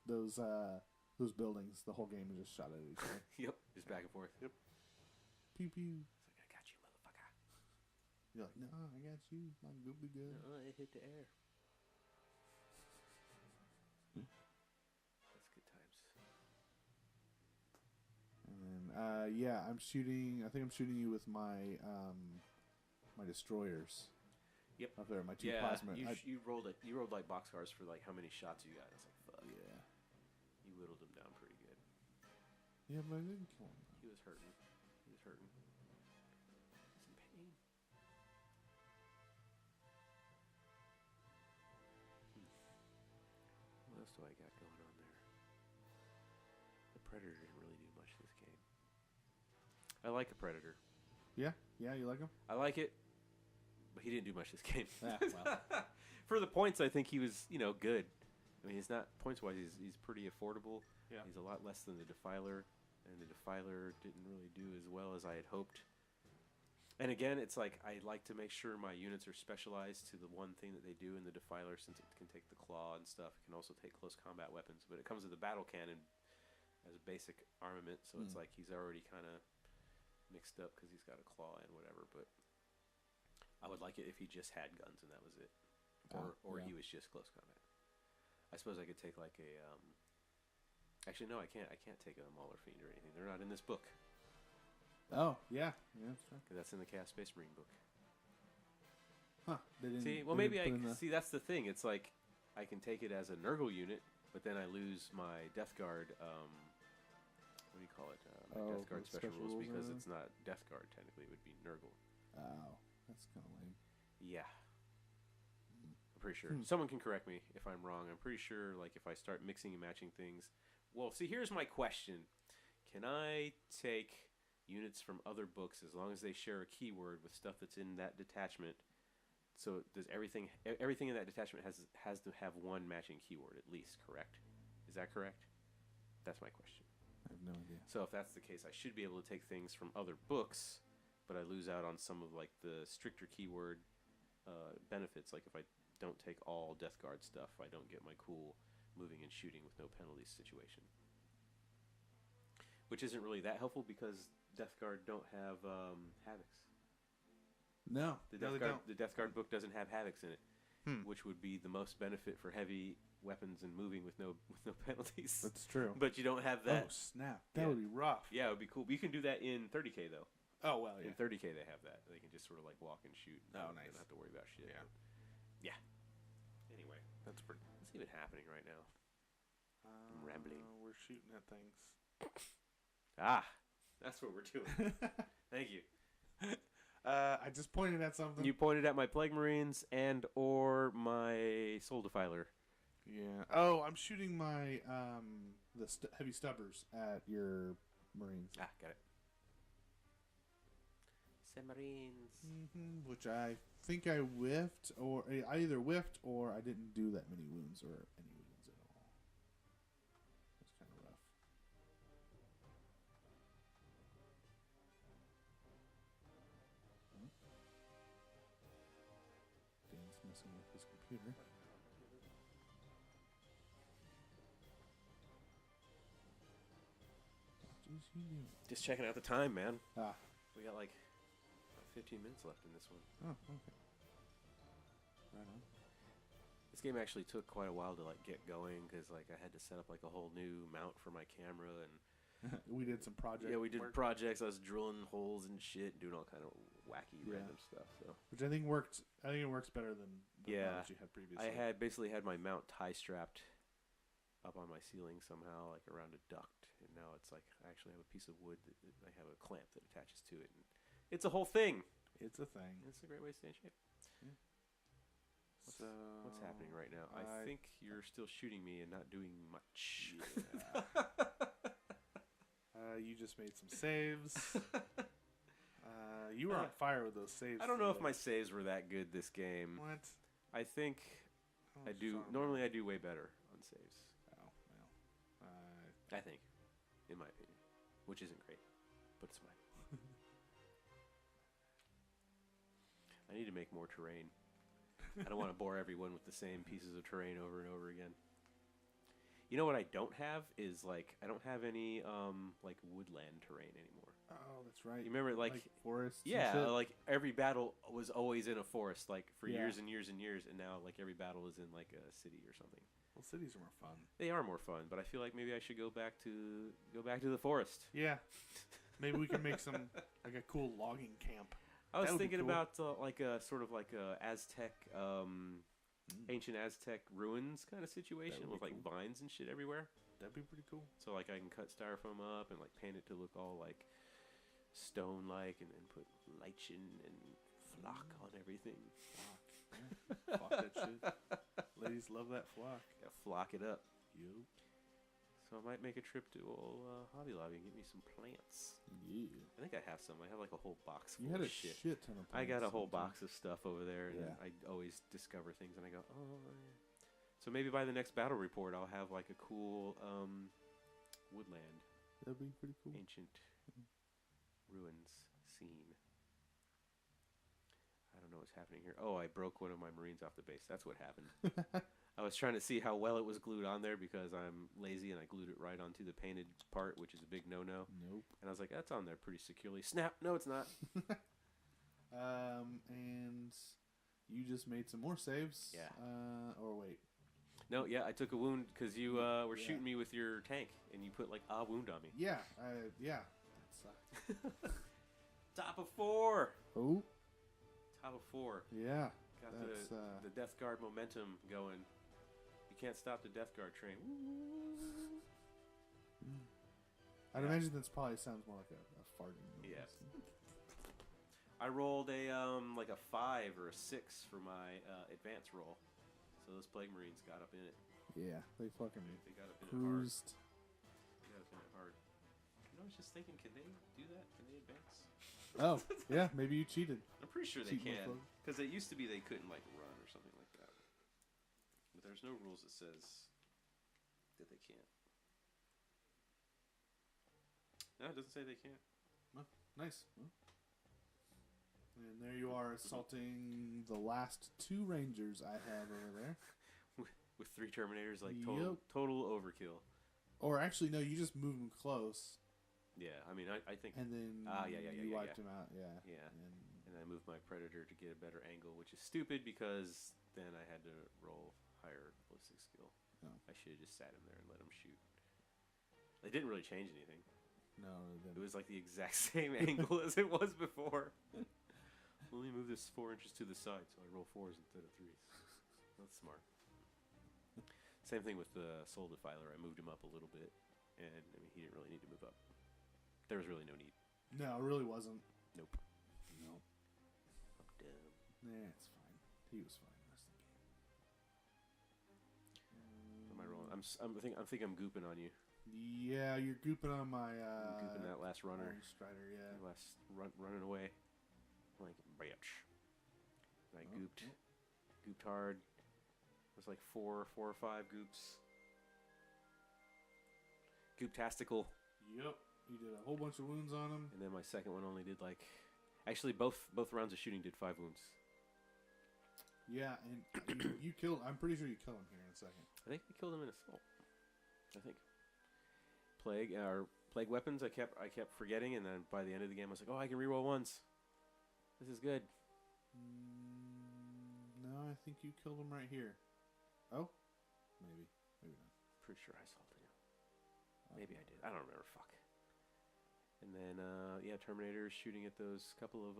buildings the whole game and just shot at each other. Yep, just back and forth. Yep. Pew pew. It's like, I got you, motherfucker. You're like, no, I got you. My good be good. It hit the air. That's good times. And then, I'm shooting. I think I'm shooting you with my my destroyers. Yep. Up there, my two Yeah, plasma. you rolled it. You rolled like boxcars for like how many shots you got. It's like fuck. Yeah. You whittled him down pretty good. Yeah, but I didn't kill him. He was hurting. He's in pain. What else do I got going on there? The Predator didn't really do much this game. I like a Predator. Yeah, you like him? I like it, but he didn't do much this game. Ah, well. For the points, I think he was, good. I mean, he's not points-wise. He's pretty affordable. Yeah. He's a lot less than the Defiler, and the Defiler didn't really do as well as I had hoped. And again, it's like I like to make sure my units are specialized to the one thing that they do in the Defiler, since it can take the claw and stuff. It can also take close combat weapons, but it comes with the battle cannon as a basic armament, so it's like he's already kind of mixed up because he's got a claw and whatever. But I would like it if he just had guns and that was it, or yeah. he was just close combat. I suppose I could take like a. Actually, no, I can't. I can't take a Mauler Fiend or anything. They're not in this book. Oh, yeah. Yeah, that's right. Because that's in the Chaos Space Marine book. Huh. They didn't, See, well, they maybe didn't put in see. That's the thing. It's like I can take it as a Nurgle unit, but then I lose my Death Guard. What do you call it? My Death Guard special rules because it's not Death Guard. Technically, it would be Nurgle. Oh, that's kind of lame. Yeah. I'm pretty sure. Someone can correct me if I'm wrong. I'm pretty sure, like, if I start mixing and matching things. Well, see, here's my question. Can I take units from other books as long as they share a keyword with stuff that's in that detachment? So does everything in that detachment has to have one matching keyword at least, correct? Is that correct? That's my question. I have no idea. So if that's the case, I should be able to take things from other books, but I lose out on some of like the stricter keyword benefits. Like if I don't take all Death Guard stuff, I don't get my cool moving and shooting with no penalties situation. Which isn't really that helpful because Death Guard don't have Havocs. No, The no, Death they Guard, don't. the Death Guard book doesn't have Havocs in it, which would be the most benefit for heavy weapons and moving with no penalties. That's true. But you don't have that. Oh, snap. That Yeah. would be rough. Yeah, it would be cool. But you can do that in 30K though. Oh, well, yeah. In 30K they have that. They can just sort of like walk and shoot. Oh, They nice. don't have to worry about shit. Yeah. But yeah. Anyway, That's pretty. what's even happening right now? rambling. We're shooting at things. Ah, that's what we're doing. Thank you. I just pointed at something. You pointed at my Plague Marines and or my Soul Defiler. Yeah. Oh, I'm shooting my heavy stubbers at your Marines. Ah, got it. Marines. Which I think I whiffed, or I either whiffed or I didn't do that many wounds or any wounds at all. It's kind of rough. Dan's messing with his computer. you doing? Just checking out the time, man. Ah. We got like 15 minutes left in this one. Oh, okay. Right on. This game actually took quite a while to like get going because like I had to set up like a whole new mount for my camera and We did some projects. yeah, we did projects. I was drilling holes and shit, doing all kind of wacky random stuff. So which I think worked. I think it works better than the yeah, ones you had previously. I had basically had my mount tie strapped up on my ceiling somehow, like around a duct, and now it's like I actually have a piece of wood that I have a clamp that attaches to it, and it's a whole thing. It's a thing. It's a great way to stay in shape. Yeah. What's happening right now? I think you're still shooting me and not doing much. Yeah. You just made some saves. You were on fire with those saves. I don't know if my saves were that good this game. What? I think I do. Normally, I do way better on saves. Oh, well. I think, in my opinion, which isn't great, but it's mine. I need to make more terrain. I don't want to bore everyone with the same pieces of terrain over and over again. You know what I don't have is like I don't have any like woodland terrain anymore. Oh, that's right. You remember like forests? Yeah, like every battle was always in a forest like for Yeah. years and years and years, and now like every battle is in like a city or something. Well, cities are more fun. They are more fun, but I feel like maybe I should go back to the forest. Yeah. Maybe we can make some like a cool logging camp. I was That would be thinking cool. about like a sort of like a Aztec, ancient Aztec ruins kind of situation That would with be like cool. vines and shit everywhere. That'd be pretty cool. So like I can cut styrofoam up and like paint it to look all like stone-like, and then put lichen and flock on everything. Flock that shit. Ladies love that flock. Gotta flock it up. Yup. So I might make a trip to old Hobby Lobby and get me some plants. Yeah. I think I have some. I have like a whole box full You had of a shit. ton of I got a plants whole sometime. box of stuff over there, and Yeah. I always discover things, and I go, oh. Yeah. So maybe by the next battle report, I'll have like a cool woodland, That'd be pretty cool. ancient ruins scene. I don't know what's happening here. Oh, I broke one of my Marines off the base. That's what happened. I was trying to see how well it was glued on there because I'm lazy, and I glued it right onto the painted part, which is a big no-no. Nope. And I was like, that's on there pretty securely. Snap! No, it's not. And you just made some more saves. Yeah. Or wait. No, yeah, I took a wound because you were Yeah. shooting me with your tank, and you put like a wound on me. Yeah. Yeah. That sucked. Top of 4. Oh. Top of 4. Yeah. Got That's, the Death Guard momentum going. You can't stop the Death Guard train. I'd Yeah. imagine that's probably sounds more like a farting noise. Yeah. I rolled a like a 5 or a 6 for my advance roll, so those Plague Marines got up in it. Yeah. They fucking They got up in it hard. cruised. They got up in it hard. You know, I was just thinking, can they do that? Can they advance? Oh, yeah. Maybe you cheated. I'm pretty sure they Cheat can, motherfucker. because it used to be they couldn't like run or something like that. But there's no rules that says that they can't. No, it doesn't say they can't. Nice. And there you are assaulting the last 2 Rangers I have over there. With 3 Terminators, like Yep. total overkill. Or actually, no, you just moved them close, Yeah, I mean, I think, and then you wiped them out. Yeah. yeah. And And I moved my Predator to get a better angle, which is stupid because then I had to roll higher ballistic skill. Oh. I should have just sat him there and let him shoot. They didn't really change anything. no, It was like the exact same angle as it was before. Let me move this 4 inches to the side so I roll 4s instead of 3s. That's smart. Same thing with the Soul Defiler. I moved him up a little bit, and I mean, he didn't really need to move up. There was really no need. no, it really wasn't. Nope. No. I'm dumb. Nah, it's fine. He was fine the rest of the game. What am I rolling? I think I'm gooping on you. Yeah, you're gooping on my I'm gooping that last runner. Iron Strider, yeah. Last running away. Like, bitch. And I gooped hard. It was like 4 or 5 goops. Goop-tastical. Yep. You did a whole bunch of wounds on him. And then my second one only did like... Actually, both rounds of shooting did 5 wounds. Yeah, and you killed... I'm pretty sure you killed him here in a second. I think we killed him in assault. I think. Plague, or Plague weapons, I kept forgetting, and then by the end of the game, I was like, oh, I can reroll ones. This is good. No, I think you killed him right here. Oh, maybe not. Pretty sure I salted him. Maybe I did. I don't remember. Fuck. And then, yeah, Terminator shooting at those couple of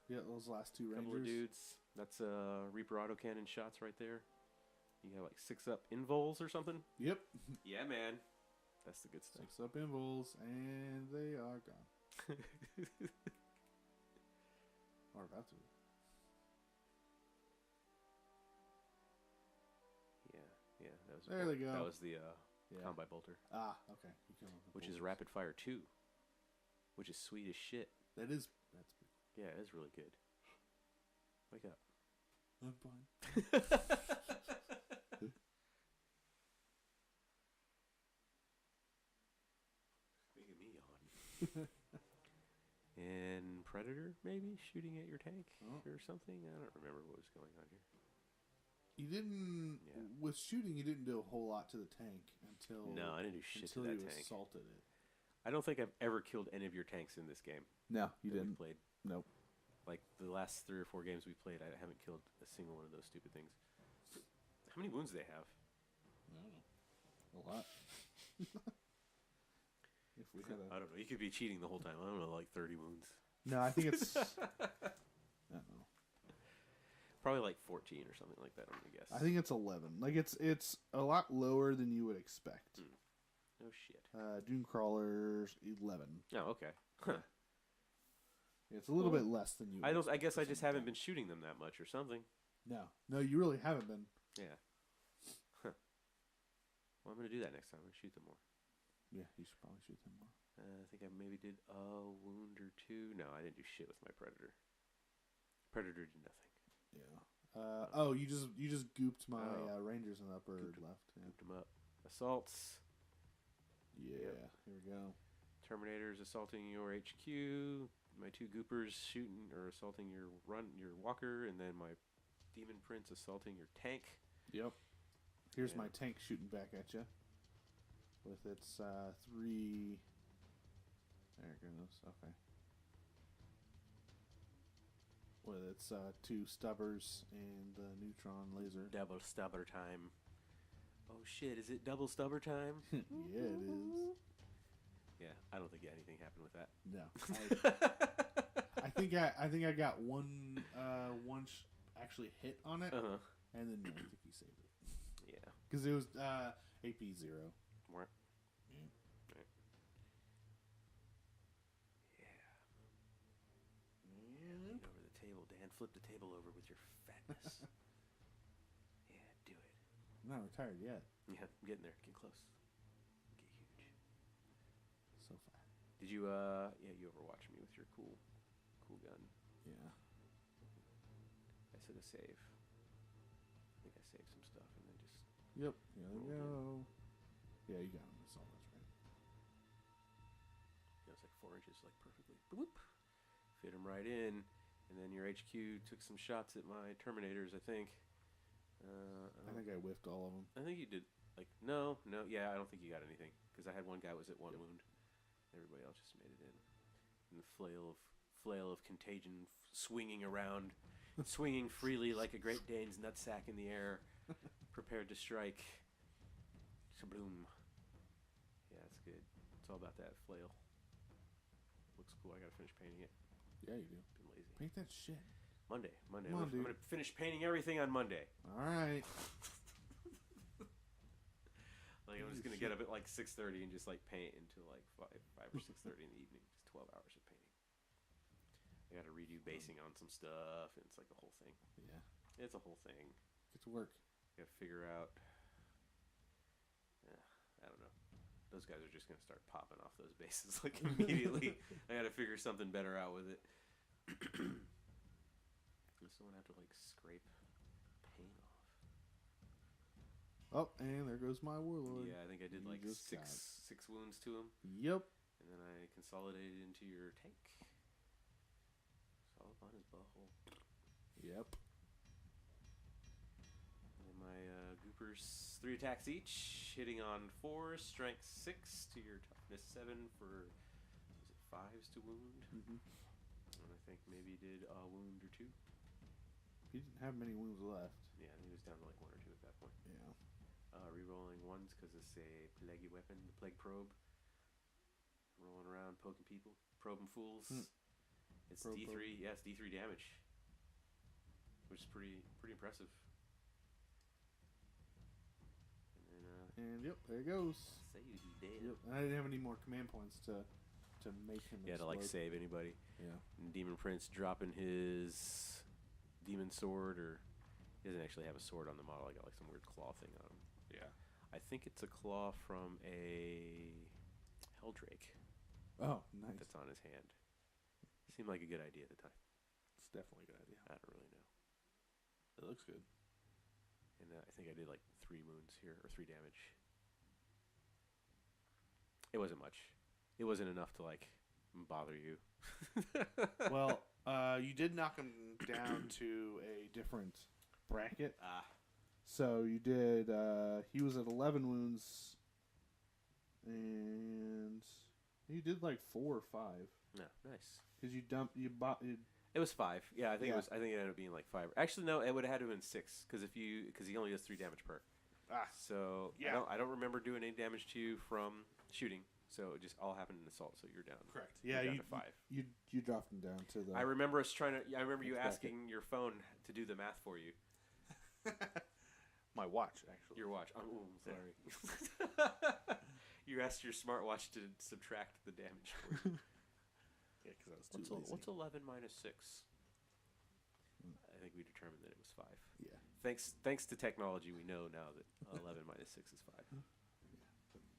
those last two couple of Rangers. dudes. That's Reaper autocannon shots right there. You got like 6 up invols or something. Yep. Yeah, man. That's the good stuff. 6 up invols, and they are gone. Or about to. Yeah. That was There they go. That was the combi bolter, Okay. You killed him with the which is bolters. rapid fire 2, which is sweet as shit. That's pretty cool. Yeah, it is really good. Wake up. I'm fine. Making me yawn. And Predator, maybe, shooting at your tank or something? I don't remember what was going on here. You didn't... Yeah. With shooting, you didn't do a whole lot to the tank until... No, I didn't do shit to until that you tank. assaulted it. I don't think I've ever killed any of your tanks in this game. No, you that didn't. we played. Nope. Like, the last 3 or 4 games we played, I haven't killed a single one of those stupid things. How many wounds do they have? I don't know. A lot. If we had I don't know. You could be cheating the whole time. I don't know, like 30 wounds. No, I think it's... I don't know. Probably like 14 or something like that, I'm going to guess. I think it's 11. Like, it's a lot lower than you would expect. No shit. Dune Crawlers, 11. Oh, okay. Huh. It's a little bit less than you would I guess I expect just for haven't something. been shooting them that much or something. No, you really haven't been. Yeah. Huh. Well, I'm going to do that next time. I'm going to shoot them more. Yeah, you should probably shoot them more. I think I maybe did a wound or 2. No, I didn't do shit with my Predator. Predator did nothing. Yeah. You just gooped my Rangers in the upper left. Yeah. Gooped them up. Assaults. Yeah. Yep. Here we go. Terminators assaulting your HQ. My 2 goopers shooting or assaulting your walker, and then my Demon Prince assaulting your tank. Yep. Here's Yeah. my tank shooting back at you. With its 3... There it goes. Okay. With its 2 stubbers and the neutron laser. Double stubber time. Oh shit, is it double stubber time? Yeah, it is. Yeah, I don't think anything happened with that. No. I think I got one actually hit on it, Uh-huh. and then I think he saved it. Yeah. Because it was AP0. More. Yeah. Right. Yeah. Get over the table, Dan. Flip the table over with your fatness. Yeah, do it. I'm not retired yet. Yeah, I'm getting there. Getting close. Get huge. So far. Did you, you overwatch me with your cool gun. Yeah. I said a save. I think I saved some stuff and then just... Yep. Here we Roll go. Yeah, you got him. That's all. That's right. It was like 4 inches, like perfectly. Boop. Fit him right in. And then your HQ took some shots at my Terminators, I think. I think I whiffed all of them. I think you did. Like, no. Yeah, I don't think you got anything. Because I had one guy was at 1 wound. Everybody else just made it in. And the flail of contagion swinging around, swinging freely like a Great Dane's nutsack in the air, prepared to strike. Shabloom. Yeah, it's good. It's all about that flail. Looks cool. I gotta finish painting it. Yeah, you do. Been lazy. Paint that shit. Monday. Come on, I'm gonna finish painting everything on Monday. All right. Like, I'm just gonna get up at like 6:30 and just like paint until like 5 or 6:30 in the evening. Just 12 hours of painting. I gotta redo basing on some stuff, and it's like a whole thing. Yeah. It's a whole thing. Get to work. Gotta figure out. I don't know. Those guys are just gonna start popping off those bases like immediately. I gotta figure something better out with it. Does someone have to like scrape paint off? Oh, and there goes my warlord. Yeah, I think I did You like just got six wounds to him, Yep. and then I consolidated into your tank. It's all up on his butthole. Yep. And my goopers, 3 attacks each, hitting on 4, strength 6 to your tough Missed 7 for, was it 5s to wound? Mm-hmm. And I think maybe did a wound or 2. He didn't have many wounds left. Yeah, I think he was down to like 1 or 2 at that point. Yeah. Rerolling 1s because it's a plaguey weapon, the plague probe. Rolling around, poking people, probing fools. It's Probe, D3, probe. yes, D3 damage, which is pretty impressive. And then And yep, there it goes. say you dead. Yep. And I didn't have any more command points to make him. Yeah, to like explode. save anybody. Yeah. And Demon Prince dropping his demon sword, or he doesn't actually have a sword on the model. I got like some weird claw thing on him. Yeah. I think it's a claw from a Helldrake Oh, nice. that's on his hand. Seemed like a good idea at the time. It's definitely a good idea. I don't really know. It looks good. And I think I did like 3 wounds here, or 3 damage. It wasn't much. It wasn't enough to like bother you. Well, you did knock him down to a different bracket. So you did. He was at 11 wounds, and you did like 4 or 5. No, nice. Because you bought. It was 5. Yeah, I think Yeah. it was. I think it ended up being like 5. Actually, no, it would have had to have been 6 because he only does 3 damage per. So Yeah. I don't remember doing any damage to you from shooting. So it just all happened in assault. So you're down. Correct. You're Yeah, down you to 5. You dropped him down to the. I remember us trying to. I remember you Next bracket. asking your phone to do the math for you. My watch, actually. Your watch. Oh, sorry. You asked your smartwatch to subtract the damage for you. Yeah, because I was too lazy. What's 11 minus 6? I think we determined that it was 5. Yeah. Thanks to technology, we know now that 11 minus 6 is 5.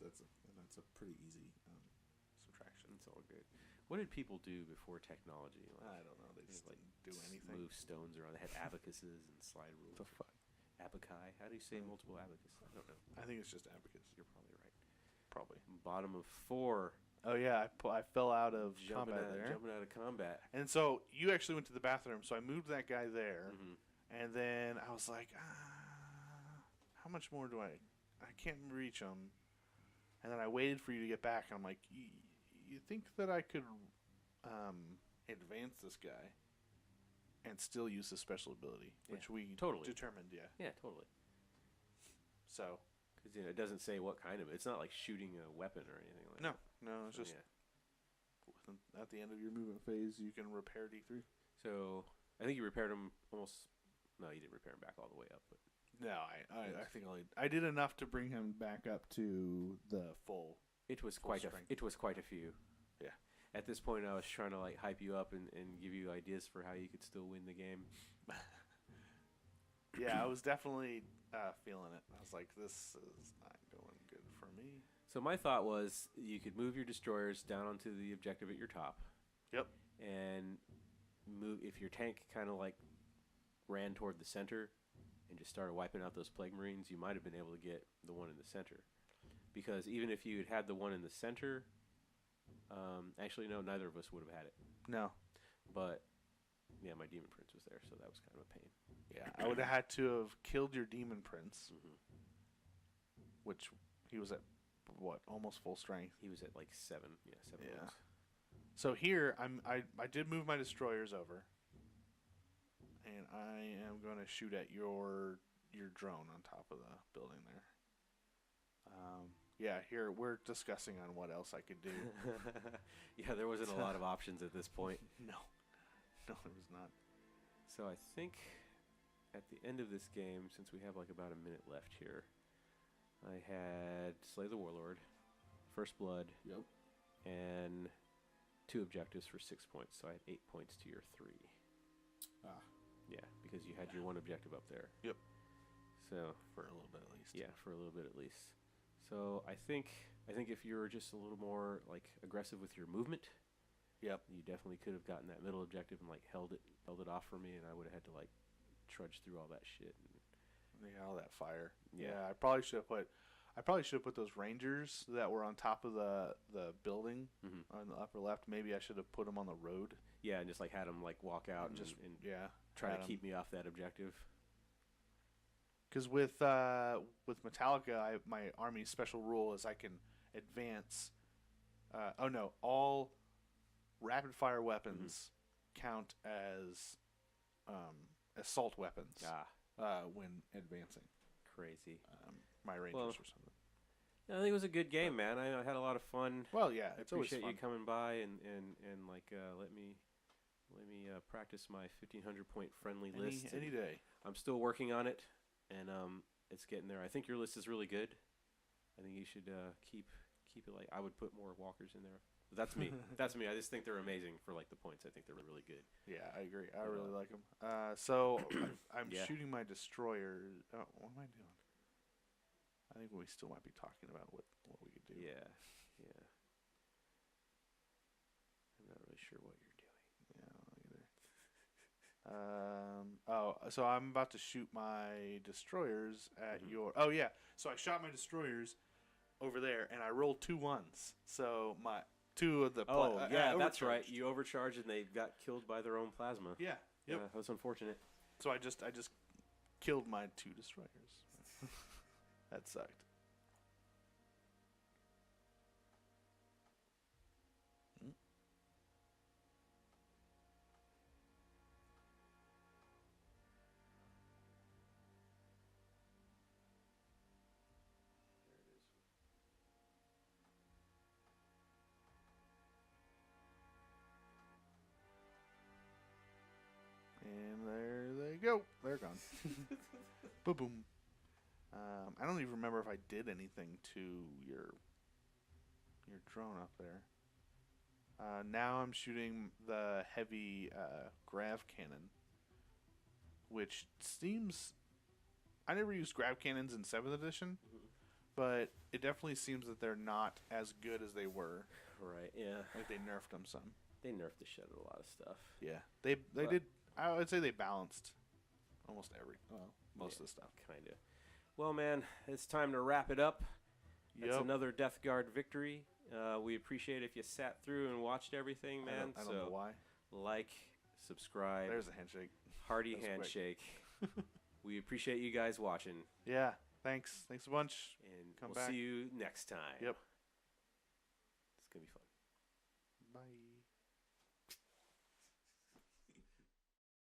That's a pretty easy subtraction. It's all good. What did people do before technology? Like, I don't know. They just like didn't do anything. move stones around. They had abacuses and slide rules. The fuck? Abaci. How do you say multiple abacus? I don't know. I think it's just abacus. You're probably right. Probably. Bottom of 4. Oh yeah, I fell out of combat there. Jumping out of combat. And so you actually went to the bathroom, so I moved that guy there, Mhm. and then I was like, how much more do I can't reach him. And then I waited for you to get back, and I'm like, you think that I could advance this guy and still use his special ability, which we totally determined, yeah. Yeah, totally. So Because it doesn't say what kind of. It's not like shooting a weapon or anything like that. no, it's So, just yeah. At the end of your movement phase, you can repair D3. So I think you repaired him almost. No, you didn't repair him back all the way up, but no, I think I did enough to bring him back up to the full. it was Full quite strength. it was quite a few. Yeah. At this point, I was trying to like hype you up and give you ideas for how you could still win the game. yeah, I was definitely feeling it. I was like, this is not going good for me. So my thought was you could move your destroyers down onto the objective at your top. Yep. And move if your tank kind of like ran toward the center and just started wiping out those plague marines, you might have been able to get the one in the center. Because even if you had the one in the center, actually no, neither of us would have had it. No. But yeah, my demon prince was there, so that was kind of a pain. Yeah, I would have had to have killed your demon prince, Mm-hmm. which he was at what, almost full strength. He was at like 7. Yeah, 7 Yeah. wounds. So here I did move my destroyers over, and I am going to shoot at your drone on top of the building there. Yeah, here we're discussing on what else I could do. Yeah, there wasn't a lot of options at this point. No, there was not. So I think at the end of this game, since we have like about a minute left here, I had Slay the Warlord, First Blood, Yep. and 2 objectives for 6 points. So I had 8 points to your 3. Ah. Yeah, because you had your 1 objective up there. Yep. So For a little bit at least. yeah, for a little bit at least. So I think if you were just a little more like aggressive with your movement, Yep. you definitely could have gotten that middle objective and like held it off for me, and I would have had to like trudge through all that shit. And Yeah, all that fire. Yeah. Yeah, I probably should have put those rangers that were on top of the building Mhm. on the upper left. Maybe I should have put them on the road yeah, and just like had them like walk out and just and try had to 'em. keep me off that objective. Because with Metallica, my Army's special rule is I can advance Oh no, all rapid fire weapons count as assault weapons when advancing. Crazy. My rangers or something. I think it was a good game, man. I had a lot of fun. Well, yeah, it's always Appreciate fun. you coming by and like let me practice my 1,500 point friendly list. Any day. I'm still working on it, and it's getting there. I think your list is really good. I think you should keep it like I would put more walkers in there. But that's me. That's me. I just think they're amazing for like the points. I think they're really good. Yeah, I agree. I really like them. So I'm Yeah. shooting my destroyer. Oh, what am I doing? I think we still might be talking about what we could do. Yeah. I'm not really sure what you're doing. Yeah, I don't either. So I'm about to shoot my destroyers at Mhm. your. Oh yeah. So I shot my destroyers over there, and I rolled 2 1s. So my 2 of the. That's right. You overcharged and they got killed by their own plasma. Yeah. Yep. That was unfortunate. So I just killed my 2 destroyers. That sucked. And there they go. They're gone. Boom, boom. I don't even remember if I did anything to your drone up there. Now I'm shooting the heavy grav cannon, which seems... I never used grav cannons in 7th edition, but it definitely seems that they're not as good as they were. Right, yeah. Like they nerfed them some. They nerfed the shit out of a lot of stuff. Yeah, they did. I would say they balanced almost most of the stuff. Kind of. Well, man, it's time to wrap it up. That's another Death Guard victory. We appreciate if you sat through and watched everything, man. I don't know why. Like, subscribe. There's a handshake. Hearty handshake. We appreciate you guys watching. Yeah, thanks. Thanks a bunch. And Come we'll back. see you next time. Yep. It's going to be fun.